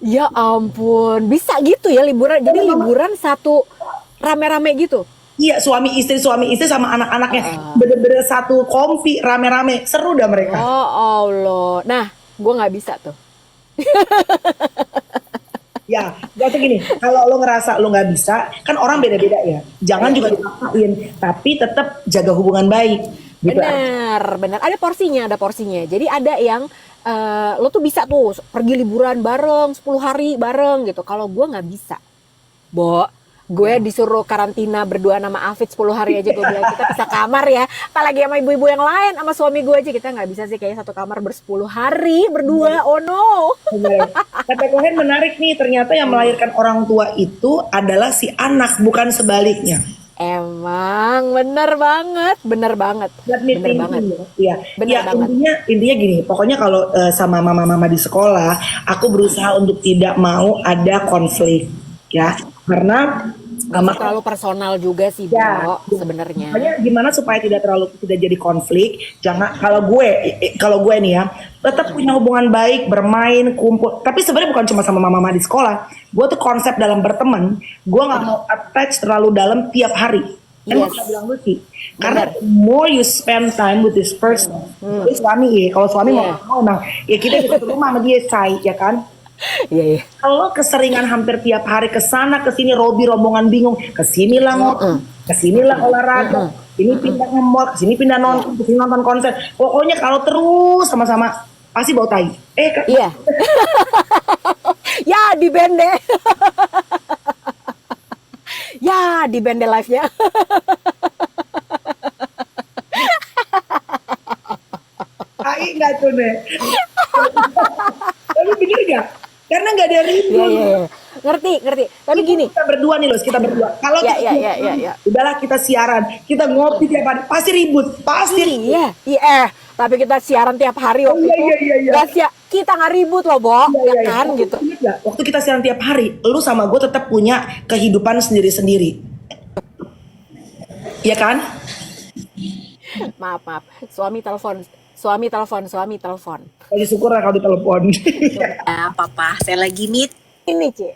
Ya ampun, bisa gitu ya liburan. Jadi liburan satu rame-rame gitu. Iya, suami istri sama anak-anaknya bener-bener satu kompi rame-rame, seru dah mereka. Oh Allah, nah gue nggak bisa tuh. Ya, jadi gini, kalau lo ngerasa lo nggak bisa, kan orang beda-beda ya. Jangan juga dipaksain, tapi tetap jaga hubungan baik. Gitu. Benar. Ada porsinya. Jadi ada yang lo tuh bisa tuh pergi liburan bareng 10 hari bareng gitu. Kalau gue nggak bisa, Bo. Gue disuruh karantina berdua sama Afid 10 hari aja. Gue bilang kita bisa kamar ya. Apalagi sama ibu-ibu yang lain, sama suami gue aja kita nggak bisa sih kayaknya satu kamar 10 hari berdua. Oh no. Kata Cohen menarik nih, ternyata yang melahirkan orang tua itu adalah si anak, bukan sebaliknya. Emang bener banget. Iya. Intinya gini, pokoknya kalau sama mama-mama di sekolah, aku berusaha untuk tidak mau ada konflik, ya, karena terlalu personal juga sih, Bo, sebenarnya. Makanya gimana supaya tidak jadi konflik? Jangan, kalau gue nih ya, tetap punya hubungan baik, bermain, kumpul. Tapi sebenarnya bukan cuma sama mama-mama di sekolah. Gue tuh konsep dalam berteman, gue nggak mau attach terlalu dalam tiap hari. Kan gue bilang lu sih, karena more you spend time with this person, suami ya. Kalau suami mau emang, ya kita di satu rumah sama dia, ya kan? Iya. Kalau keseringan hampir tiap hari kesana kesini, rombongan bingung, kesinilah kesinilah olahraga, ini pindah nge-mall, kesini pindah nonton, kesini nonton konser. Pokoknya kalau terus sama-sama pasti bau tai. Iya. Ya di bende. Ya di bende live-nya. Tai nggak tuh nih? Tapi bener nggak? Karena nggak ada ribut. Iya. Ngerti. Tapi gini. Kita berdua. Kalau udahlah kita siaran, kita ngopi tiap hari, pasti ribut. Pasti. Iya. Tapi kita siaran tiap hari waktu itu. Iya. Kita nggak ribut loh, Bo. Ya kan gitu. Waktu kita siaran tiap hari, lu sama gue tetap punya kehidupan sendiri-sendiri. Iya kan? Maaf. Suami telepon. Lagi syukur lah kalau ditelepon. Ya, Papa, saya lagi meet ini, Ci.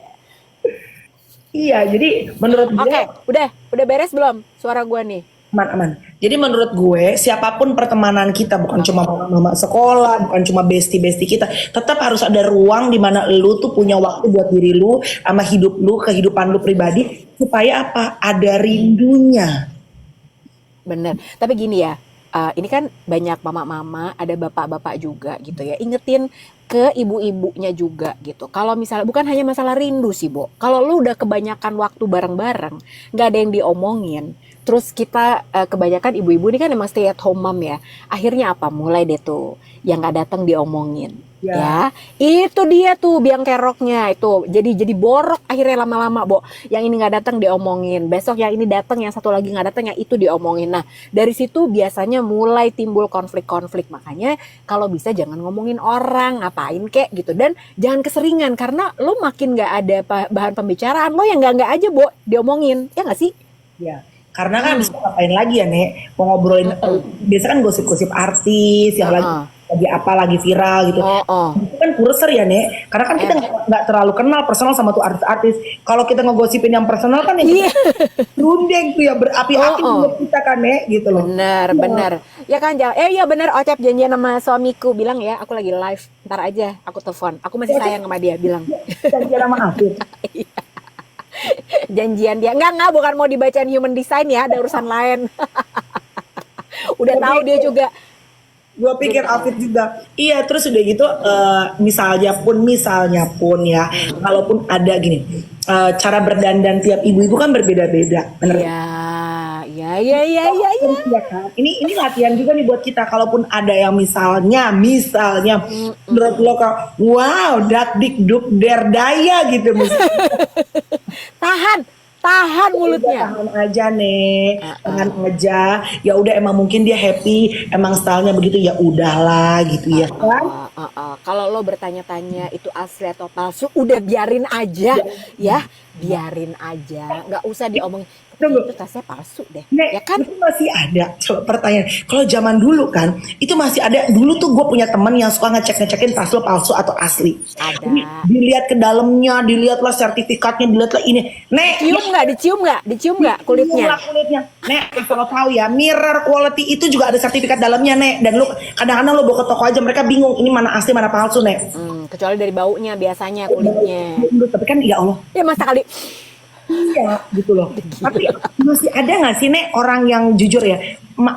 Iya, jadi menurut gue udah beres belum suara gue nih? Aman. Jadi menurut gue, siapapun pertemanan kita, bukan cuma mama sekolah, bukan cuma bestie kita, tetap harus ada ruang di mana lu tuh punya waktu buat diri lu, sama hidup lu, kehidupan lu pribadi, supaya apa? Ada rindunya. Bener. Tapi gini ya, ini kan banyak mama-mama, ada bapak-bapak juga gitu ya. Ingetin ke ibu-ibunya juga gitu. Kalau misalnya bukan hanya masalah rindu sih, Bo. Kalau lu udah kebanyakan waktu bareng-bareng, nggak ada yang diomongin. Terus kita kebanyakan ibu-ibu ini kan emang stay at home mom ya. Akhirnya apa? Mulai deh tuh yang nggak datang diomongin. Ya, itu dia tuh biang keroknya itu. Jadi borok akhirnya lama-lama, Bo. Yang ini nggak datang diomongin. Besok yang ini datang, yang satu lagi nggak datang, yang itu diomongin. Nah, dari situ biasanya mulai timbul konflik-konflik. Makanya kalau bisa jangan ngomongin orang, ngapain kek gitu. Dan jangan keseringan karena lo makin nggak ada bahan pembicaraan, lo yang nggak aja, Bo, diomongin. Ya nggak sih? Ya. Karena kan bisa ngapain lagi ya, Nek? Mau ngobrolin, biasa kan gosip-gosip artis yang lagi viral gitu. Itu kan kureser ya, Nek? Karena kan kita nggak terlalu kenal personal sama tuh artis-artis. Kalau kita ngegosipin yang personal kan yang rundeng tuh ya, berapi-api buat kita kan, Nek, gitu loh. Bener. Ya kan, iya bener. Ocep janjian sama suamiku, bilang ya, aku lagi live, ntar aja aku telepon. Aku masih sayang sama dia, bilang. Janjian sama Afif. Janjian dia. Enggak, bukan mau dibacain human design ya, ada urusan lain. Udah tahu dia juga. Gue pikir outfit juga. Iya, terus udah gitu misalnya pun ya, kalaupun ada gini, cara berdandan tiap ibu-ibu kan berbeda-beda, bener? Ya. Iya kan? Ini latihan juga nih buat kita. Kalaupun ada yang misalnya menurut lo wow, dak dik duk der daya gitu misalnya. Tahan mulutnya. Tahan aja nih, tahan aja. Ya udah emang mungkin dia happy, emang stylenya begitu ya udahlah gitu ya kan. Kalau lo bertanya-tanya itu asli atau palsu, udah biarin aja ya, biarin aja, nggak usah diomong. Tunggu. Itu tasnya palsu deh, Nek, ya kan? itu masih ada. Coba pertanyaan. Kalau zaman dulu kan, itu masih ada. Dulu tuh gue punya teman yang suka ngecekin tas lo palsu atau asli. Ada. Dilihat ke dalamnya, dilihatlah sertifikatnya, dilihatlah ini. Nek, Dicium nggak kulitnya? kulitnya. Nek, kalau tahu ya, mirror quality itu juga ada sertifikat dalamnya, Nek. Dan lu kadang-kadang lo bawa ke toko aja, mereka bingung ini mana asli mana palsu, Nek. Kecuali dari baunya biasanya kulitnya. Tapi kan ya Allah. Ya masa kali. Iya gitu loh. Tapi masih ada nggak sih Nek orang yang jujur ya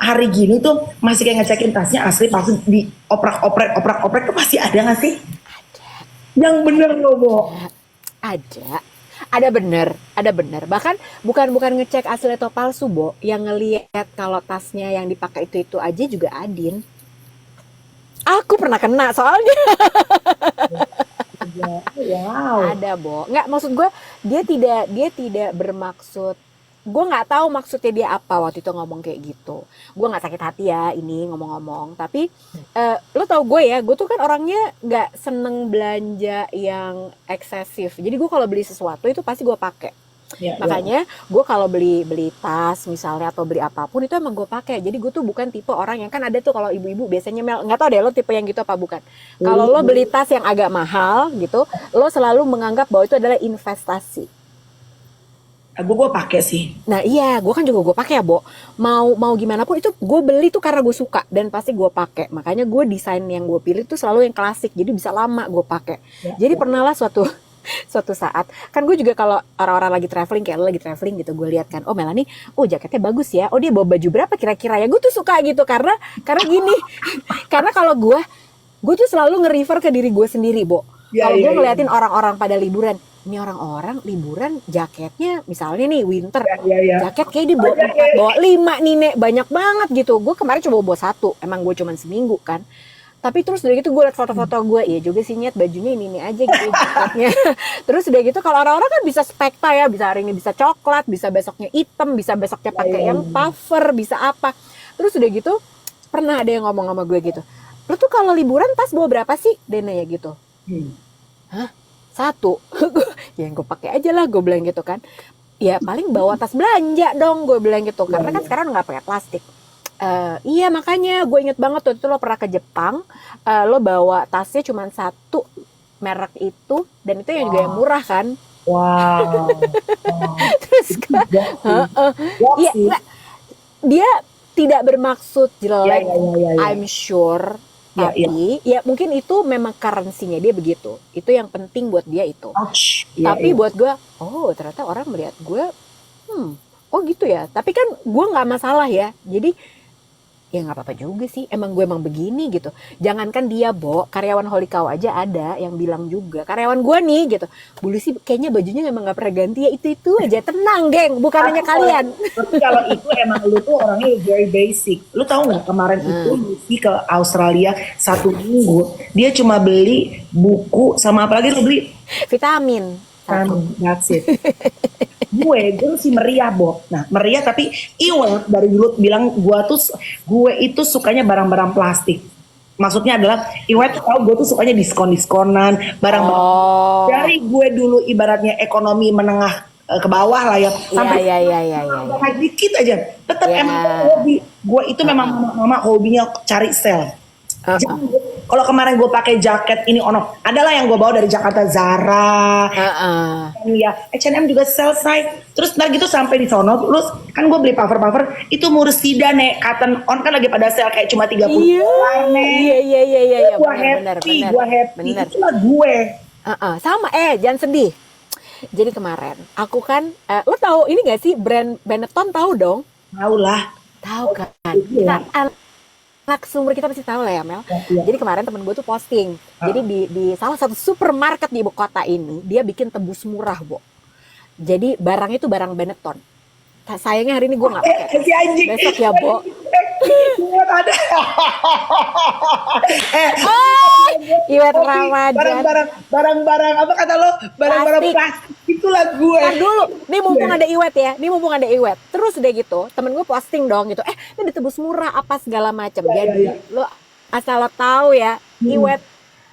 hari gini tuh masih kayak ngecekin tasnya asli palsu di oprak-oprek tuh pasti ada nggak sih? Ada. Yang bener loh Bo. Ada bener. Bahkan bukan ngecek asli atau palsu, Bo. Yang ngelihat kalau tasnya yang dipakai itu aja juga Adin. Aku pernah kena soalnya. Wow. Ada, Bo. Nggak, maksud gue dia tidak bermaksud. Gue nggak tahu maksudnya dia apa waktu itu ngomong kayak gitu. Gue nggak sakit hati ya ini ngomong-ngomong. Tapi lo tau gue ya, gue tuh kan orangnya nggak seneng belanja yang eksesif. Jadi gue kalau beli sesuatu itu pasti gue pakai. Makanya gue kalau beli tas misalnya atau beli apapun itu emang gue pakai. Jadi gue tuh bukan tipe orang yang kan ada tuh kalau ibu-ibu biasanya nggak tahu deh lo tipe yang gitu apa bukan. Kalau lo beli tas yang agak mahal gitu, lo selalu menganggap bahwa itu adalah investasi. Gue pakai sih. Nah iya, gue kan juga gue pakai ya, Bo. Mau gimana pun itu gue beli tuh karena gue suka dan pasti gue pakai. Makanya gue desain yang gue pilih tuh selalu yang klasik, jadi bisa lama gue pakai. Jadi pernah lah suatu saat kan gue juga kalau orang-orang lagi traveling kayak lo lagi traveling gitu, gue lihat kan, oh Melanie, oh jaketnya bagus ya, oh dia bawa baju berapa kira-kira ya, gue tuh suka gitu karena gini, karena kalau gue tuh selalu nge-refer ke diri gue sendiri, Bo. Kalau gue ngeliatin orang-orang pada liburan, ini orang-orang liburan jaketnya misalnya nih winter, jaket kayak dia bawa 5 nih Nek, banyak banget gitu. Gue kemarin coba bawa 1, emang gue cuman seminggu kan. Tapi terus udah gitu gue liat foto-foto gue, ya juga sih Nyet bajunya ini aja gitu jaketnya. Terus udah gitu kalau orang-orang kan bisa spekta ya, bisa hari ini bisa coklat, bisa besoknya hitam, bisa besoknya pakai yang puffer, bisa apa. Terus udah gitu pernah ada yang ngomong sama gue gitu, lu tuh kalau liburan tas bawa berapa sih? Dena ya gitu. Hah? 1. Ya yang gue pakai aja lah, gue bilang gitu kan. Ya paling bawa tas belanja dong, gue bilang gitu. Karena kan sekarang nggak pakai plastik. Iya makanya gue inget banget tuh, itu lo pernah ke Jepang, lo bawa tasnya cuma 1 merek itu, dan itu yang juga yang murah kan. Wow. Terus kan, dia tidak bermaksud jelek, I'm sure. Tapi ya mungkin itu memang currency-nya dia begitu. Itu yang penting buat dia itu. Tapi buat gue, oh ternyata orang melihat gue, oh gitu ya. Tapi kan gue nggak masalah ya. Jadi ya nggak apa-apa juga sih. Emang gue emang begini gitu. Jangankan dia, Bo, karyawan Holy Cow aja ada yang bilang juga. Karyawan gue nih gitu. Bulu sih kayaknya bajunya emang nggak pernah ganti ya, itu aja. Tenang geng, bukan hanya kalian. Tapi kalau itu emang lu tuh orangnya very basic. Lu tahu nggak kemarin itu Lucy ke Australia 1 minggu, dia cuma beli buku sama apa lagi lu beli? Vitamin. That's it. gue sih meriah, Bo. Nah meriah tapi Iwan dari dulu bilang gue itu sukanya barang-barang plastik. Maksudnya adalah Iwan tuh tahu gue tuh sukanya diskonan barang-barang. Dari gue dulu ibaratnya ekonomi menengah ke bawah lah ya, sampai naik dikit aja tetap emang hobi gue itu memang mama hobinya cari sale. Kalau kemarin gue pakai jaket ini adalah yang gue bawa dari Jakarta, Zara, ya H&M juga sell site. Terus ntar gitu sampai di sono, terus kan gue beli puffer itu Mursida Nek, Cotton On kan lagi pada sell kayak cuma $30 Nek. Iya. Gue happy. Itulah gue. Sama jangan sedih. Jadi kemarin aku kan, lo tahu ini gak sih brand Benetton, tahu dong? Tahu lah. Tahu kan? Iya. Kita anak sumber kita pasti tahu lah ya Mel. Iya. Jadi kemarin temen gue tuh posting. Jadi di salah satu supermarket di ibu kota ini dia bikin tebus murah, Bo. Jadi barangnya itu barang Benetton. Sayangnya hari ini gue nggak pakai. Si anjing. Besok ya, Bo. Buat ada. Iwet Kopi, Ramadan. barang-barang apa kata lo? Barang-barang plastik. Itulah gue. Ntar dulu, nih mumpung ada Iwet ya, nih mumpung ada Iwet. Terus udah gitu, temen gue posting dong gitu, ini ditebus murah apa segala macam. Jadi lo asal lo tahu ya, Iwet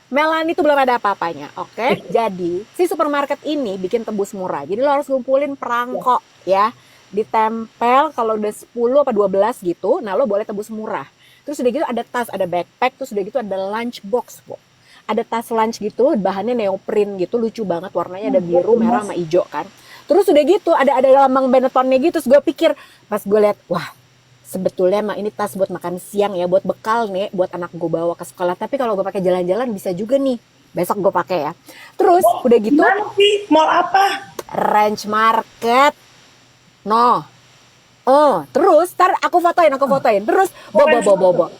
Melani itu belum ada apa-apanya, oke? Jadi si supermarket ini bikin tebus murah. Jadi lo harus ngumpulin perangkok ya, ditempel kalau udah 10 apa 12 gitu, nah lo boleh tebus murah. Terus udah gitu ada tas, ada backpack, terus udah gitu ada lunch box, Bo. Ada tas lunch gitu, bahannya neoprene gitu, lucu banget, warnanya ada biru, merah, sama hijau kan. Terus udah gitu ada lambang Benettonnya gitu, terus gue pikir, pas gue lihat, wah sebetulnya emang ini tas buat makan siang ya, buat bekal nih, buat anak gue bawa ke sekolah. Tapi kalau gue pakai jalan-jalan bisa juga nih, besok gue pakai ya. Terus udah gitu, Gimana sih? Mall apa? Ranch Market, no. Terus ntar aku fotoin. Terus bobo.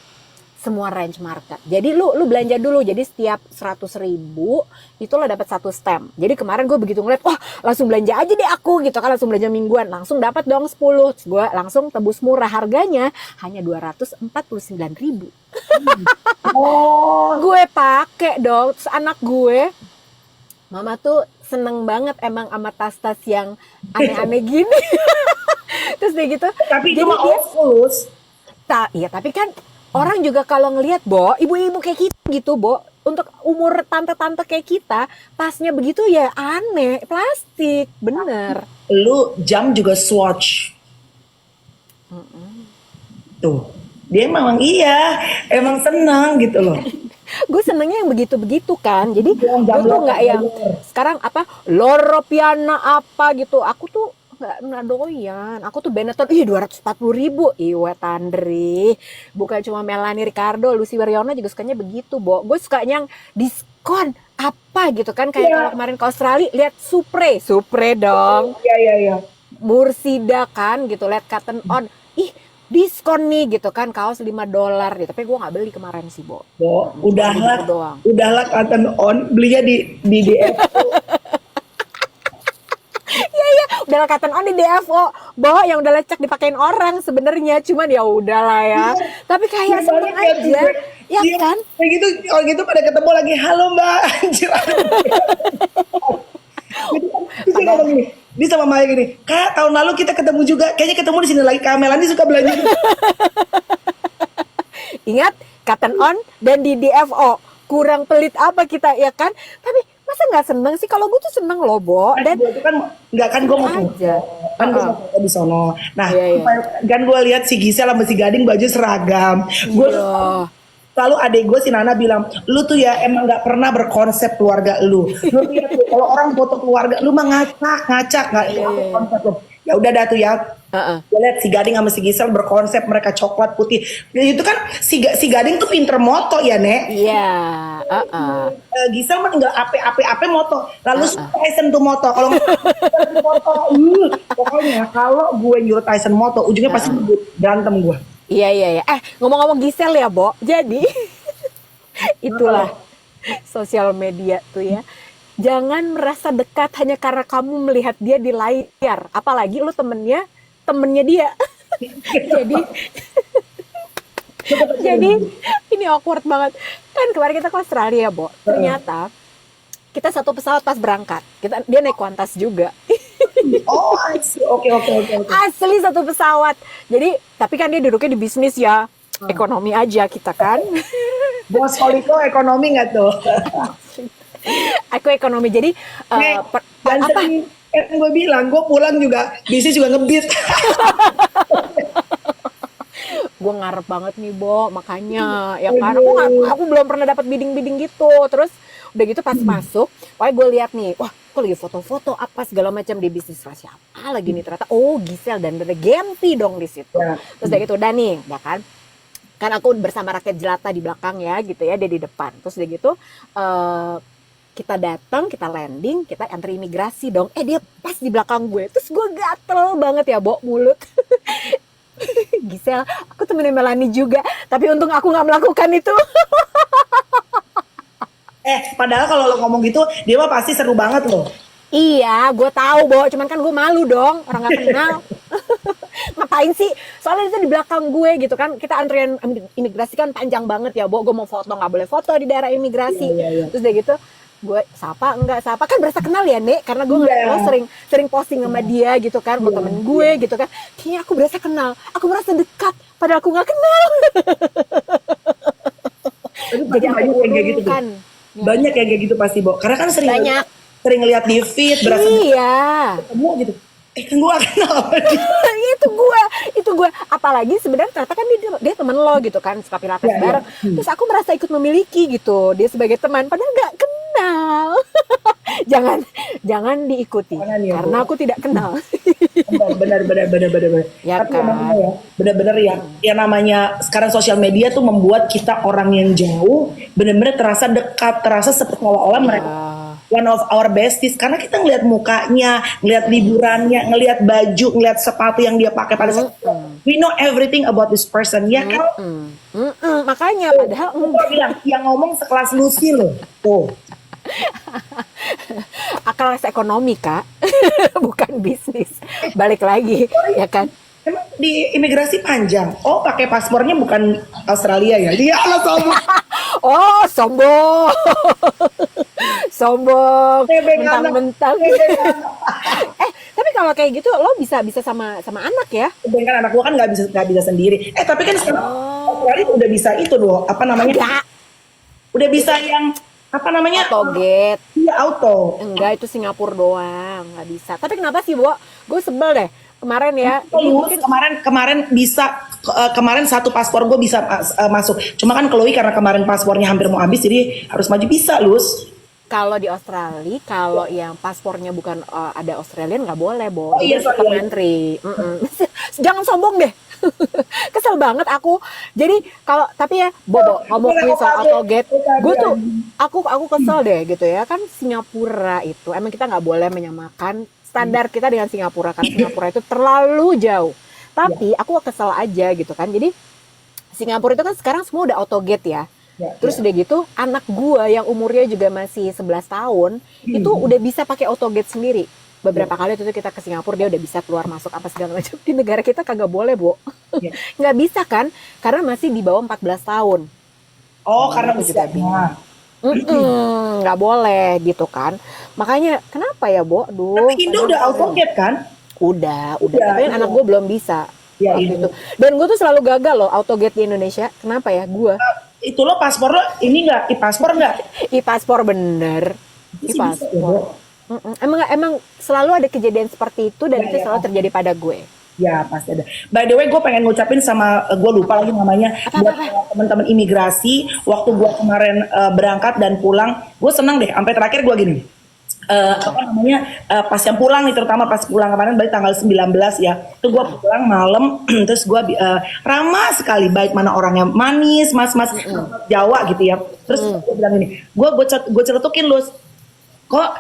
Semua Ranch Market. Jadi lu belanja dulu. Jadi setiap 100.000 itu lo dapat 1 stem. Jadi kemarin gue begitu ngeliat, wah langsung belanja aja deh aku gitu kan, langsung belanja mingguan, langsung dapat dong 10. Terus gue langsung tebus murah, harganya hanya 249.000. Gue pakai dong. Terus anak gue, mama tuh seneng banget emang sama tas-tas yang aneh-aneh gini. Terus dia gitu. Tapi itu jadi mah dia, Opus. iya tapi kan orang juga kalau ngelihat, Bo, ibu-ibu kayak kita gitu, Bo, untuk umur tante-tante kayak kita, tasnya begitu ya aneh, plastik, bener. Lu jam juga Swatch. Tuh. Dia emang emang senang gitu loh. Gue senengnya yang begitu-begitu kan, jadi Yang gue jam tuh nggak yang lokal. sekarang apa Loro Piana apa gitu, aku tuh nggak doyan. Aku tuh Benetton 240.000. Iwet Tandri, bukan cuma Melanie Ricardo, Lucy Weriona juga sukanya begitu, Bo. Gue sukanya yang diskon apa gitu kan, kayak kalau kemarin ke Australia lihat Supre dong, Iya. Mursida kan gitu, lihat Cotton On, diskon nih gitu kan, kaos $5 gitu. Tapi gue nggak beli kemarin sih, Bo. Udahlah doang. Cotton On, belinya di DFO. Udah Cotton On di DFO, Bo, yang udah lecek dipakein orang sebenarnya, cuman ya udahlah ya. Tapi kayak seneng aja, ya kan? Kayak gitu, kalau gitu pada ketemu lagi, halo Mbak. Anjir. Terus dia ngomong gini, dia sama Maya gini, Kak tahun lalu kita ketemu juga, kayaknya ketemu di sini lagi. Kak Melani suka belanja. Ingat Cotton On dan di DFO, kurang pelit apa kita ya kan? Tapi masa nggak seneng sih? Kalau gue tuh seneng loh, Bo. Dan gue tuh kan nggak kan gue mau aja. kan gue mau di sono. Nah, Iya. kan gue lihat si Gisel sama si Gading baju seragam. Gue selalu adek gue si Nana bilang, lu tuh ya emang nggak pernah berkonsep keluarga lu. Lu lihat tuh, kalau orang foto keluarga lu mah ngacak nggak konsep lu. Ya udah dah tuh ya. Gue lihat si Gading sama si Gisel berkonsep, mereka coklat putih. Ya, itu kan si Gading tuh pinter moto ya, Nek. Iya. Gisel mah tinggal ape moto. Lalu Tyson tuh moto. Kalau moto, pokoknya kalau gue nyuruh Tyson moto, ujungnya pasti berantem gue. Iya. Ngomong-ngomong Gisel ya, Bo. Jadi itulah sosial media tuh ya. Jangan merasa dekat hanya karena kamu melihat dia di layar. Apalagi lu temennya dia. jadi ini awkward banget. Kan kemarin kita ke Australia, Bo. Ternyata kita satu pesawat pas berangkat. Dia naik Qantas juga. Oh, oke. Asli satu pesawat. Jadi, tapi kan dia duduknya di bisnis ya. Ekonomi aja kita kan. Bos Holiko ekonomi nggak tuh? Aku ekonomi. Jadi dan apa? Gue bilang, gue pulang juga bisnis juga ngebit. Gue ngarep banget nih, Bo, makanya ya kan aku belum pernah dapat bidding gitu. Terus udah gitu pas masuk, pokoknya gue lihat nih, wah kok lagi foto-foto apa segala macam di bisnis rahasia apa lagi nih, ternyata Gisel dan ada Genti dong di situ. Terus udah gitu udah nih, ya kan aku bersama rakyat jelata di belakang ya gitu ya, dia di depan. Terus udah gitu Kita datang, kita landing, kita antri imigrasi dong. Dia pas di belakang gue. Terus gue gatel banget ya, Bo, mulut. Gisel, aku temenin Melanie juga. Tapi untung aku nggak melakukan itu. Padahal kalau lo ngomong gitu, dia mah pasti seru banget loh. Iya, gue tahu, Bo. Cuman kan gue malu dong, orang nggak kenal. Ngapain sih? Soalnya itu di belakang gue gitu kan. Kita antrian imigrasi kan panjang banget ya, Bo. Gue mau foto, nggak boleh foto di daerah imigrasi. Iya. Terus udah gitu, gue sapa kan berasa kenal ya, Nek, karena gue ngeliat lo sering posting sama dia gitu kan, buat temen gue gitu kan. Kayaknya aku berasa kenal, aku merasa dekat, padahal aku nggak kenal. Jadi banyak yang kayak gitu kan. Banyak yang kayak gitu pasti, Bo. Karena kan sering ngeliat di feed, berasa ketemu gitu. Kan gue gak kenal sama dia. itu gue apalagi sebenarnya ternyata kan dia temen lo gitu kan, suka pilates bareng. Terus aku merasa ikut memiliki gitu dia sebagai teman, padahal nggak kenal. jangan diikuti karena aku tidak kenal. Benar. Ya tapi kan? Benar-benar ya namanya sekarang sosial media tuh membuat kita orang yang jauh benar-benar terasa dekat, terasa seperti seolah-olah mereka one of our besties, karena kita ngelihat mukanya, ngelihat liburannya, ngelihat baju, ngelihat sepatu yang dia pakai pada saat we know everything about this person, ya kan? Makanya padahal bilang yang ngomong sekelas Lucy loh. Tuh. Kelas ekonomi, Kak. Bukan bisnis. Balik lagi, ya kan? Emang di imigrasi panjang. Oh, pakai paspornya bukan Australia ya? Dia lah sombong. Oh, sombong. Mentang-mentang. Tapi kalau kayak gitu lo bisa sama anak ya? Kan anak gua kan nggak bisa sendiri. Tapi kan sekarang Australia udah bisa itu doh. Apa namanya? Enggak. Udah bisa yang apa namanya? Autogate. Iya, auto. Enggak, itu Singapura doang, nggak bisa. Tapi kenapa sih, Bo? Gue sebel deh. Kemarin ya. Kemarin bisa kemarin satu paspor gue bisa masuk. Cuma kan Chloe karena kemarin paspornya hampir mau habis, jadi harus maju bisa, Lus. Kalau di Australia, kalau yang paspornya bukan ada Australian nggak boleh, Bo. Oh, iya, Jadi ngantri. Jangan sombong deh. Kesel banget aku. Jadi tapi ya, Bobo ngomongin soal autogate, gue tuh aku kesel deh gitu ya kan. Singapura itu emang kita nggak boleh menyamakan standar kita dengan Singapura karena Singapura itu terlalu jauh. Tapi aku kesel aja gitu kan. Jadi Singapura itu kan sekarang semua udah autogate ya. Terus udah gitu anak gua yang umurnya juga masih 11 tahun itu udah bisa pakai autogate sendiri. Beberapa kali itu kita ke Singapura dia udah bisa keluar masuk apa segala macam. Di negara kita kagak boleh, Bo. Nggak bisa kan? Karena masih di bawah 14 tahun. Oh, karena usianya. Nggak boleh gitu kan. Makanya kenapa ya, Bo? Tapi Indo udah autogate kan? Udah. Tapi kan anak gue belum bisa. Ya, itu. Dan gue tuh selalu gagal loh autogate di Indonesia. Kenapa ya? Gue. Itu lo paspor lo ini nggak? I-paspor nggak? I-paspor bener. I-paspor. Emang selalu ada kejadian seperti itu dan itu selalu terjadi pada gue. Ya pasti ada. By the way, gue pengen ngucapin sama gue lupa lagi namanya buat teman-teman imigrasi. Waktu gue kemarin berangkat dan pulang, gue senang deh. Sampai terakhir gue gini. Pas yang pulang nih, terutama pas pulang kemarin berarti tanggal 19 ya. Itu gue pulang malam, terus gue ramah sekali, baik mana orangnya, manis, mas Jawa gitu ya. Terus gue bilang ini, gue celetukin lu. Kok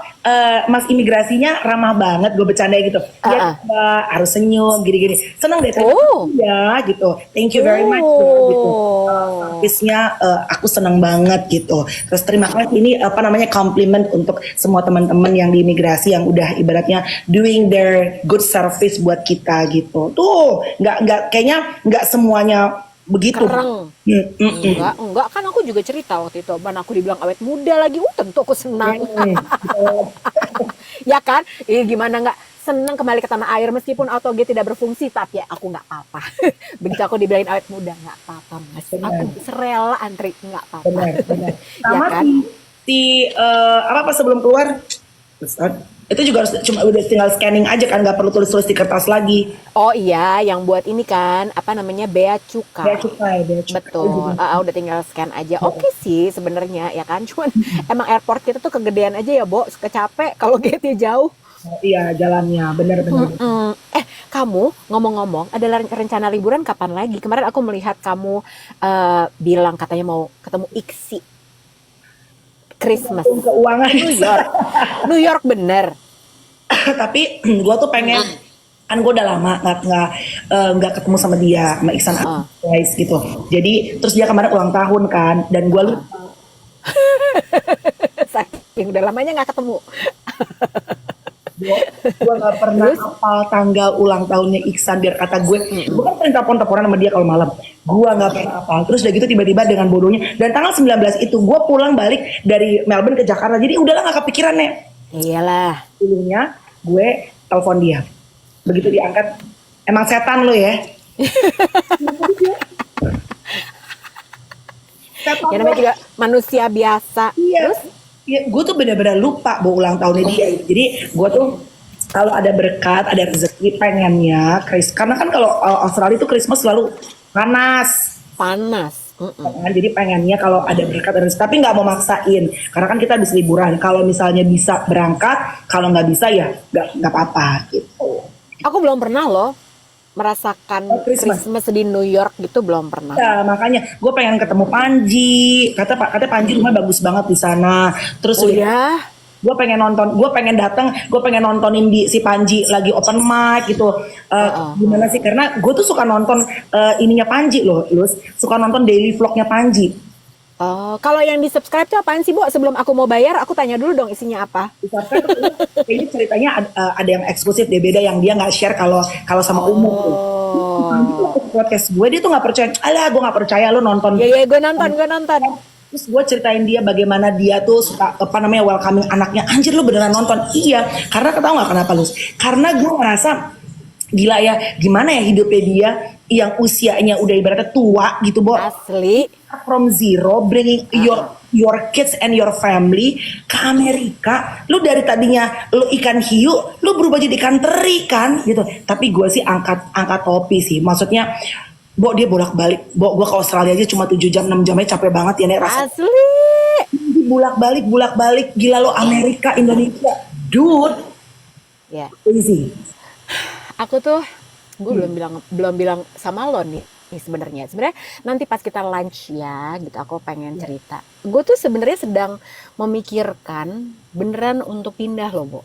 mas imigrasinya ramah banget, gue bercanda gitu. Ya Mbak, harus senyum gini-gini. Seneng deh, ya gitu. Thank you very much gitu. Service-nya aku seneng banget gitu. Terus terima kasih, ini compliment untuk semua teman-teman yang di imigrasi yang udah ibaratnya doing their good service buat kita gitu. Tuh, kayaknya nggak semuanya begitu. Kereng. Enggak kan aku juga cerita waktu itu, mana aku dibilang awet muda lagi, tentu aku senang. Ya kan, gimana nggak senang kembali ke tanah air meskipun autogate tidak berfungsi, tapi ya aku nggak apa-apa. Begitu aku dibilangin awet muda, nggak apa-apa mas, aku serela antri, nggak apa-apa. Benar. Ya kan? Pas sebelum keluar itu juga harus udah tinggal scanning aja kan, nggak perlu tulis di kertas lagi. Oh iya, yang buat ini kan bea cukai. Betul. Udah tinggal scan aja. Oke sih sebenarnya ya kan, cuman emang airport kita tuh kegedean aja ya, Bo. Kecapek kalau gate-nya jauh. Iya, jalannya benar. Kamu ngomong-ngomong, ada rencana liburan kapan lagi? Kemarin aku melihat kamu bilang katanya mau ketemu Iksi. Christmas. keuangan. New York. New York bener. Tapi gue tuh pengen, kan gue udah lama nggak ketemu sama dia, sama Iksan guys gitu. Jadi terus dia kemarin ulang tahun kan, dan gue lupa. Saking udah lamanya nggak ketemu. Gue nggak pernah hafal tanggal ulang tahunnya Iksan, biar kata gue kan pernah telepon-teleponan sama dia kalau malam, gue nggak pernah hafal. Terus udah gitu tiba-tiba dengan bodohnya, dan tanggal 19 itu gue pulang balik dari Melbourne ke Jakarta, jadi udahlah nggak kepikiran nih. Iyalah. Dulunya gue telepon dia, begitu diangkat, emang setan lo ya. Setan Ya namanya lo. juga manusia biasa. Iya. Terus Ya, gue tuh bener-bener lupa bawa ulang tahunnya dia. Jadi gue tuh kalau ada berkat, ada rezeki, pengennya karena kan kalau Australia itu Christmas selalu panas. panas. Kan, jadi pengennya kalau ada berkat, ada rezeki, tapi nggak mau maksain. Karena kan kita habis liburan. Kalau misalnya bisa berangkat, kalau nggak bisa ya nggak apa-apa gitu. Aku belum pernah loh merasakan Christmas. Christmas di New York gitu, belum pernah. Ya, makanya gue pengen ketemu Panji. Kata Panji rumah bagus banget di sana. Terus Oh ya, gue pengen nonton, gue pengen nontonin di si Panji lagi open mic gitu. Gimana sih, karena gue tuh suka nonton ininya Panji loh, Lus, suka nonton daily vlognya Panji. kalau yang di subscribe tuh apaan sih, Bu? Sebelum aku mau bayar, aku tanya dulu dong isinya apa. Bisa kan kayaknya ceritanya ada yang eksklusif, deh beda, yang dia nggak share kalau sama umum tuh. Oh, Podcast gue dia tuh nggak percaya, alah gue nggak percaya lo nonton. ya gue nonton. Terus gue ceritain dia bagaimana dia tuh suka welcoming anaknya. Anjir, lu beneran nonton? Iya, karena tau nggak kenapa, Lus? Karena gue ngerasa gila ya, gimana ya hidupnya dia yang usianya udah ibaratnya tua gitu, Bo. Asli. From zero, bringing your kids and your family ke Amerika. Lu dari tadinya lu ikan hiu, lu berubah jadi ikan teri kan gitu. Tapi gue sih angkat topi sih. Maksudnya, Bo, dia bolak-balik. Bo, gue ke Australia aja cuma 7 jam 6 jamnya capek banget ya nek rasa. Asli. Bolak-balik gila lo, Amerika, Indonesia, dude, Ya, easy. aku tuh gue belum bilang sama lo nih sebenarnya nanti pas kita lunch ya gitu, aku pengen cerita. Gue tuh sebenarnya sedang memikirkan beneran untuk pindah loh, Bo,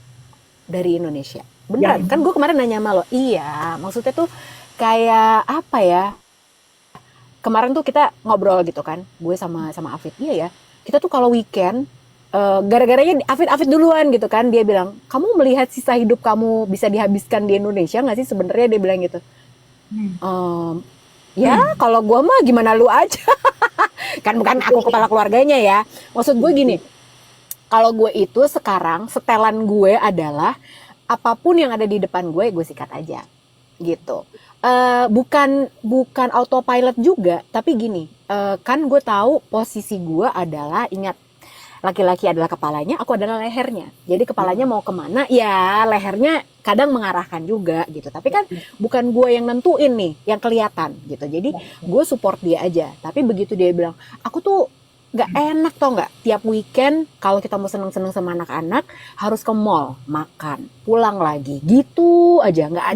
dari Indonesia. Beneran, kan gue kemarin nanya sama lo. Iya, maksudnya tuh kayak apa ya, kemarin tuh kita ngobrol gitu kan, gue sama Afid. Iya ya, kita tuh kalau weekend gara-garanya Afid duluan gitu kan, dia bilang, kamu melihat sisa hidup kamu bisa dihabiskan di Indonesia nggak sih sebenarnya, dia bilang gitu. Ya kalau gue mah gimana lu aja. Kan bukan aku kepala keluarganya ya, maksud gue gini, kalau gue itu sekarang setelan gue adalah apapun yang ada di depan gue sikat aja gitu. Bukan autopilot juga, tapi gini, kan gue tahu posisi gue adalah, ingat, laki-laki adalah kepalanya, aku adalah lehernya. Jadi kepalanya mau kemana, ya lehernya kadang mengarahkan juga gitu. Tapi kan bukan gue yang nentuin nih, yang kelihatan gitu. Jadi gue support dia aja. Tapi begitu dia bilang, aku tuh nggak enak tau nggak, tiap weekend kalau kita mau seneng-seneng sama anak-anak harus ke mall, makan, pulang lagi, gitu aja, nggak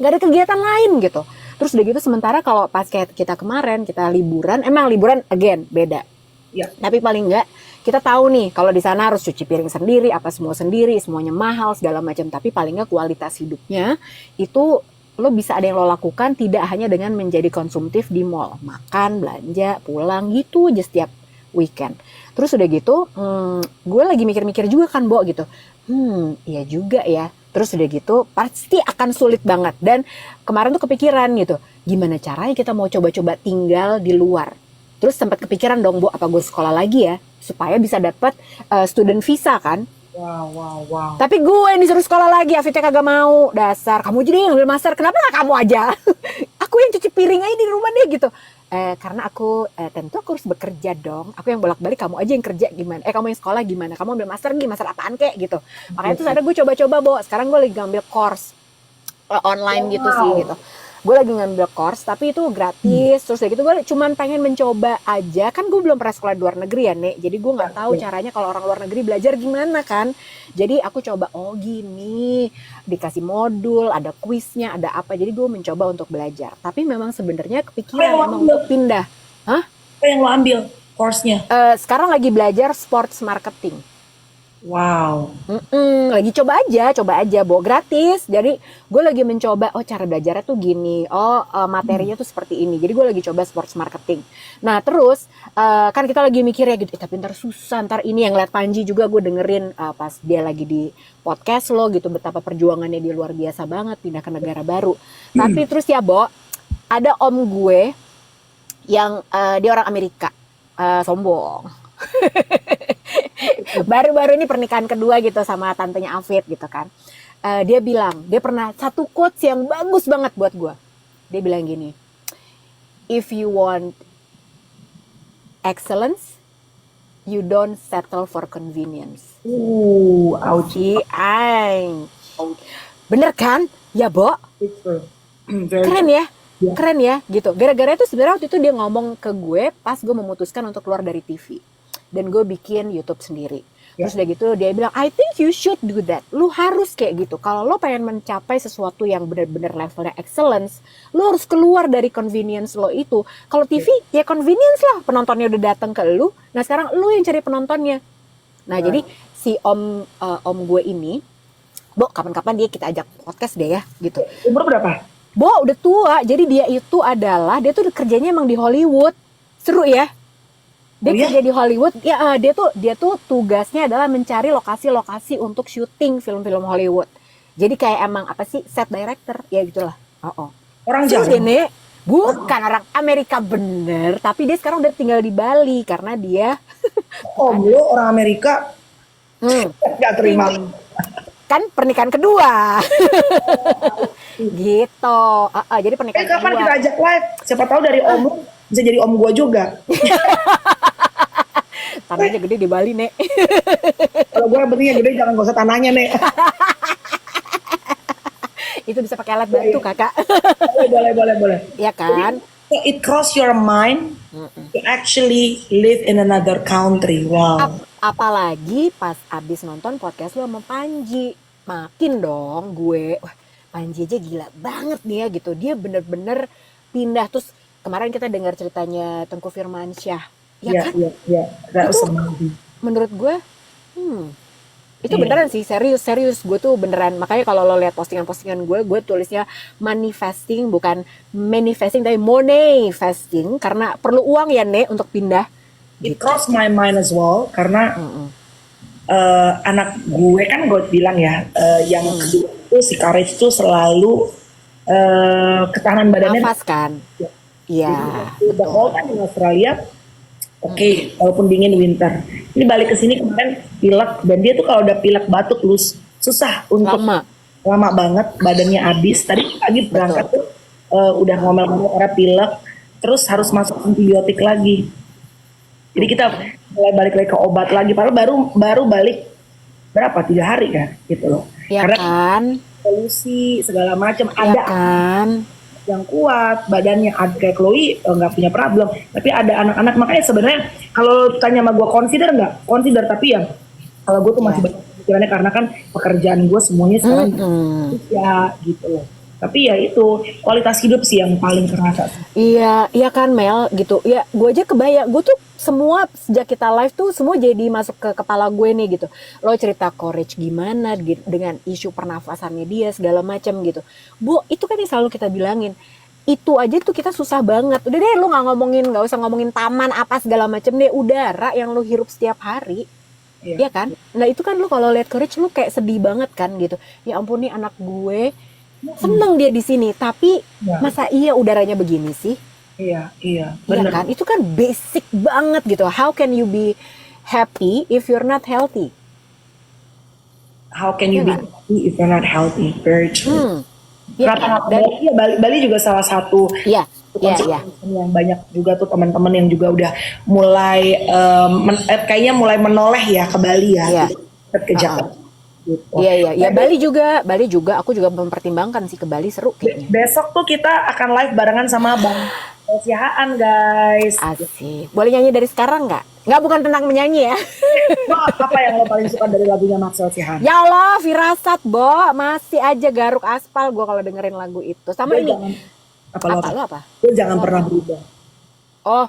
ada kegiatan lain gitu. Terus udah gitu, sementara kalau pas kayak kita kemarin kita liburan, emang liburan again beda. Ya. Tapi paling nggak kita tahu nih kalau di sana harus cuci piring sendiri, apa semua sendiri, semuanya mahal segala macam. Tapi paling nggak kualitas hidupnya itu lo bisa ada yang lo lakukan, tidak hanya dengan menjadi konsumtif di mall, makan, belanja, pulang gitu aja setiap weekend. Terus udah gitu, gue lagi mikir-mikir juga kan, Bo, gitu. Iya juga ya. Terus udah gitu, pasti akan sulit banget. Dan kemarin tuh kepikiran gitu, gimana caranya kita mau coba-coba tinggal di luar. Terus sempat kepikiran dong, Bo, apa gue sekolah lagi ya supaya bisa dapat student visa kan. Wow. Tapi gue yang disuruh sekolah lagi, Afidnya kagak mau. Dasar, kamu jadi yang ambil master, kenapa gak kamu aja? Aku yang cuci piring aja di rumah deh gitu. Karena aku tentu aku harus bekerja dong. Aku yang bolak-balik, kamu aja yang kerja gimana? Kamu yang sekolah gimana? Kamu ambil master nih, master apaan kek gitu. Makanya terus ada gue coba-coba, Bo. Sekarang gue lagi ngambil course online gitu sih gitu. Gue lagi ngambil course tapi itu gratis. Terus gitu gue cuman pengen mencoba aja. Kan gue belum pernah sekolah di luar negeri ya, Nek. Jadi gue gak tahu caranya kalau orang luar negeri belajar gimana kan. Jadi aku coba, oh gini, dikasih modul, ada kuisnya, ada apa. Jadi gue mencoba untuk belajar. Tapi memang sebenarnya kepikiran emang untuk pindah. Hah? Apa yang lo ambil? Course-nya. Sekarang lagi belajar sports marketing. Wow. Lagi coba aja, Bo, gratis. Jadi gue lagi mencoba, cara belajarnya tuh gini, materinya tuh seperti ini. Jadi gue lagi coba sports marketing. Nah terus kan kita lagi mikir ya gitu, tapi ntar susah, ntar ini yang liat Panji juga gue dengerin pas dia lagi di podcast lo gitu, betapa perjuangannya dia luar biasa banget pindah ke negara baru. Tapi terus ya Bo, ada om gue yang dia orang Amerika, sombong. Baru-baru ini pernikahan kedua gitu sama tantenya Afid gitu kan. Dia bilang, dia pernah satu quotes yang bagus banget buat gue. Dia bilang gini, if you want excellence, you don't settle for convenience. Ouchie. Bener kan? Ya Bo? Keren ya? Yeah. Keren ya gitu. Gara-gara itu sebenarnya waktu itu dia ngomong ke gue pas gue memutuskan untuk keluar dari TV. Dan gue bikin YouTube sendiri. Terus udah gitu dia bilang, I think you should do that. Lu harus kayak gitu. Kalau lo pengen mencapai sesuatu yang benar-benar levelnya excellence, lo harus keluar dari convenience lo itu. Kalau TV ya convenience lah, penontonnya udah datang ke lu. Nah sekarang lu yang cari penontonnya. Nah jadi si om gue ini, Bo, kapan-kapan dia kita ajak podcast deh ya gitu. Umur berapa? Bo udah tua. Jadi dia itu adalah, dia tuh kerjanya emang di Hollywood. Seru ya. Dia kerja di Hollywood, ya dia tuh tugasnya adalah mencari lokasi-lokasi untuk syuting film-film Hollywood. Jadi kayak emang apa sih, set director, ya gitulah. Orang Jawa? Dene, bukan orang Amerika bener, tapi dia sekarang udah tinggal di Bali karena dia. Lu orang Amerika? Gak terima. Kan pernikahan kedua. Gitu. Jadi pernikahan kedua. Kapan kita ajak live? Siapa tahu dari om lu bisa jadi om gua juga. Tanahnya gede di Bali, Nek. Kalau gue yang pentingnya gede, jangan gak usah tanahnya, Nek. Itu bisa pakai alat bantu, Kakak. Boleh. Iya kan? So it cross your mind to actually live in another country. Wow. Apalagi pas abis nonton podcast lu sama Panji. Makin dong gue. Wah, Panji aja gila banget nih ya gitu. Dia bener-bener pindah. Terus kemarin kita dengar ceritanya Tengku Firmansyah. Ya kan? Iya. Itu menurut gue, itu beneran sih, serius gue tuh beneran. Makanya kalau lo lihat postingan gue tulisnya manifesting, bukan manifesting tapi money-fasting, karena perlu uang ya Nek untuk pindah. It crossed my mind as well karena anak gue kan gue bilang ya, yang kedua itu si Courage tuh selalu ketahanan badannya nafas kan. Iya. The whole time di Australia. Oke, walaupun dingin winter. Ini balik ke sini kemarin pilek, dan dia tuh kalau udah pilek batuk lus susah untuk lama banget, badannya habis. Tadi pagi berangkat tuh udah ngomel-ngomel karena pilek, terus harus masuk antibiotik lagi. Jadi kita mulai balik lagi ke obat lagi. Padahal baru balik berapa 3 hari kan, gitu loh. Ya karena kan, polusi segala macam ya ada kan. Yang kuat badannya, kayak Chloe nggak punya problem, tapi ada anak-anak. Makanya sebenarnya kalau tanya sama gue consider, tapi ya kalau gue tuh masih banyak pikirannya karena kan pekerjaan gue semuanya sekarang ya gitu loh. Tapi ya itu kualitas hidup sih yang paling kerasa. Iya kan Mel gitu. Ya gue aja kebayang, gue tuh semua sejak kita live tuh semua jadi masuk ke kepala gue nih gitu. Lo cerita Courage gimana dengan isu pernafasannya dia segala macam gitu. Bu, itu kan yang selalu kita bilangin. Itu aja tuh kita susah banget. Udah deh, lo nggak usah ngomongin taman apa segala macam deh, udara yang lo hirup setiap hari. Iya kan? Nah itu kan lo kalau lihat Courage lo kayak sedih banget kan gitu. Ya ampun nih anak gue. Seneng dia di sini, tapi masa iya udaranya begini sih? Iya, benar kan? Itu kan basic banget gitu. How can you be happy if you're not healthy? How can you be happy if you're not healthy? Very true. Bali juga salah satu. Iya. Yang banyak juga tuh teman-teman yang juga udah mulai kayaknya mulai menoleh ya ke Bali ya. Ke Jakarta. Gitu. Iya. Bali juga aku juga mempertimbangkan sih ke Bali, seru kayaknya. Besok tuh kita akan live barengan sama Bang Sihaan guys. Asik. Boleh nyanyi dari sekarang nggak? Nggak, bukan tentang menyanyi ya. Apa yang lo paling suka dari lagunya Maxwell Sihaan? Ya Allah, Firasat, Bo. Masih aja garuk aspal gue kalau dengerin lagu itu. Sama ini. Apa? Lo jangan pernah berubah. Oh,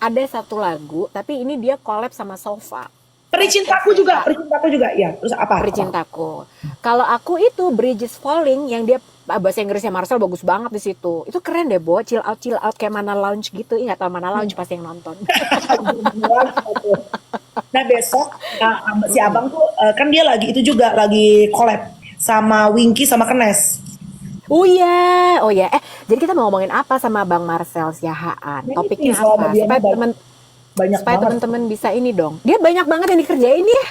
ada satu lagu, tapi ini dia collab sama Sofa. Peri cintaku juga ya. Terus apa? Peri Cintaku. Kalau aku itu Bridges Falling yang dia bahasa Inggrisnya Marcel bagus banget di situ. Itu keren deh, Bo. Chill out kayak Mana Lounge gitu. Ingat tau Mana Lounge pasti yang nonton. Nah besok si abang tuh kan dia lagi itu juga lagi collab sama Winky sama Kenes. Oh iya. Jadi kita mau ngomongin apa sama Bang Marcel Siahaan? Nah, Topiknya itu, soalnya apa? dia Supaya banyak supaya banget. teman-teman bisa ini dong. Dia banyak banget yang dikerjain ya.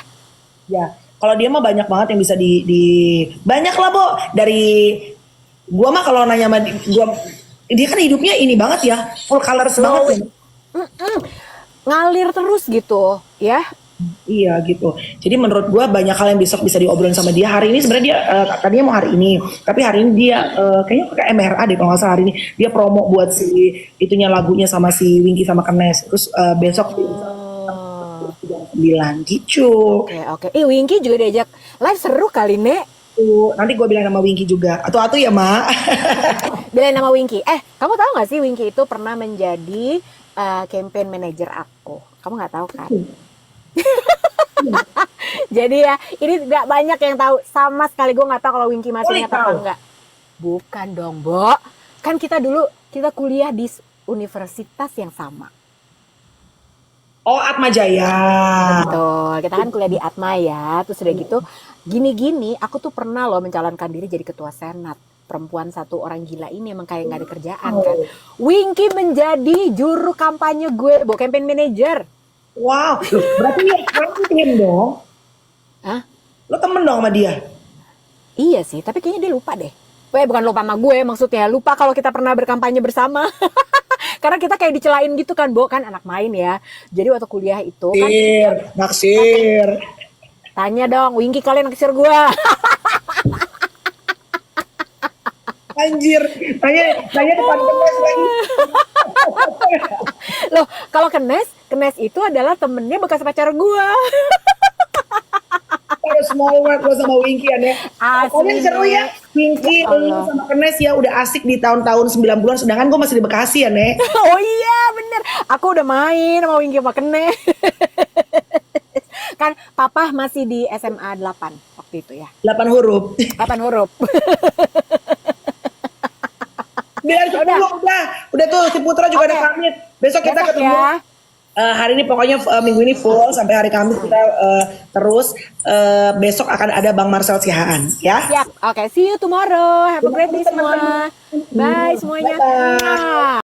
Ya, kalau dia mah banyak banget yang bisa banyak lah, Bo. Dari gua mah kalau nanya sama gua, dia kan hidupnya ini banget ya, full colors banget ya. Ngalir terus gitu, ya. Iya gitu. Jadi menurut gua banyak hal yang besok bisa diobrolin sama dia. Hari ini sebenarnya dia tadinya mau hari ini, tapi hari ini dia kayaknya pakai MRA deh kalau nggak salah hari ini. Dia promo buat si itunya lagunya sama si Winky sama Kenes. Terus besok jam 9 gitu. Oke. Winky juga diajak live, seru kali, Nek. Tuh, nanti gue bilang sama Winky juga. Atau ya, Mak. Bilang nama Winky. Kamu tahu nggak sih Winky itu pernah menjadi campaign manager aku? Kamu nggak tahu kan? Jadi ya, ini nggak banyak yang tahu. Sama sekali gue nggak tahu kalau Winky masih ingat apa enggak. Bukan dong, Bo. Kan kita kuliah di universitas yang sama. Oh, Atma Jaya. Betul, kita kan kuliah di Atma ya. Terus udah gitu, gini-gini, aku tuh pernah loh mencalonkan diri jadi ketua senat. Perempuan satu orang gila ini emang kayak nggak ada kerjaan kan. Winky menjadi juru kampanye gue, campaign manager. Wow, berarti dia tim dong. Hah? Lo temen dong sama dia? Iya sih, tapi kayaknya dia lupa deh. Bukan lupa sama gue, maksudnya lupa kalau kita pernah berkampanye bersama. Karena kita kayak dicelain gitu kan, Bo, kan anak main ya. Jadi waktu kuliah itu kan naksir. Tanya dong, Winky kalian naksir gue. Anjir, tanya depan Kenes lagi. Loh, kalau Kenes itu adalah temennya bekas pacar gue. Harus small world lo sama Winky ya. Pokoknya seru ya. Winky lu sama Kenes ya udah asik di tahun-tahun 90-an, sedangkan gue masih di Bekasi ya, Nek. Oh iya, bener. Aku udah main sama Winky sama Kenes. Kan papa masih di SMA 8 waktu itu ya. 8 huruf. 8 huruf. Udah tuh si Putra juga ada pamit. Besok kita ketemu ya. Hari ini pokoknya minggu ini full sampai hari Kamis kita terus. Besok akan ada Bang Marcel Siahaan ya. Siap. Oke, see you tomorrow. Have a great day semua. Bye semuanya. Bye.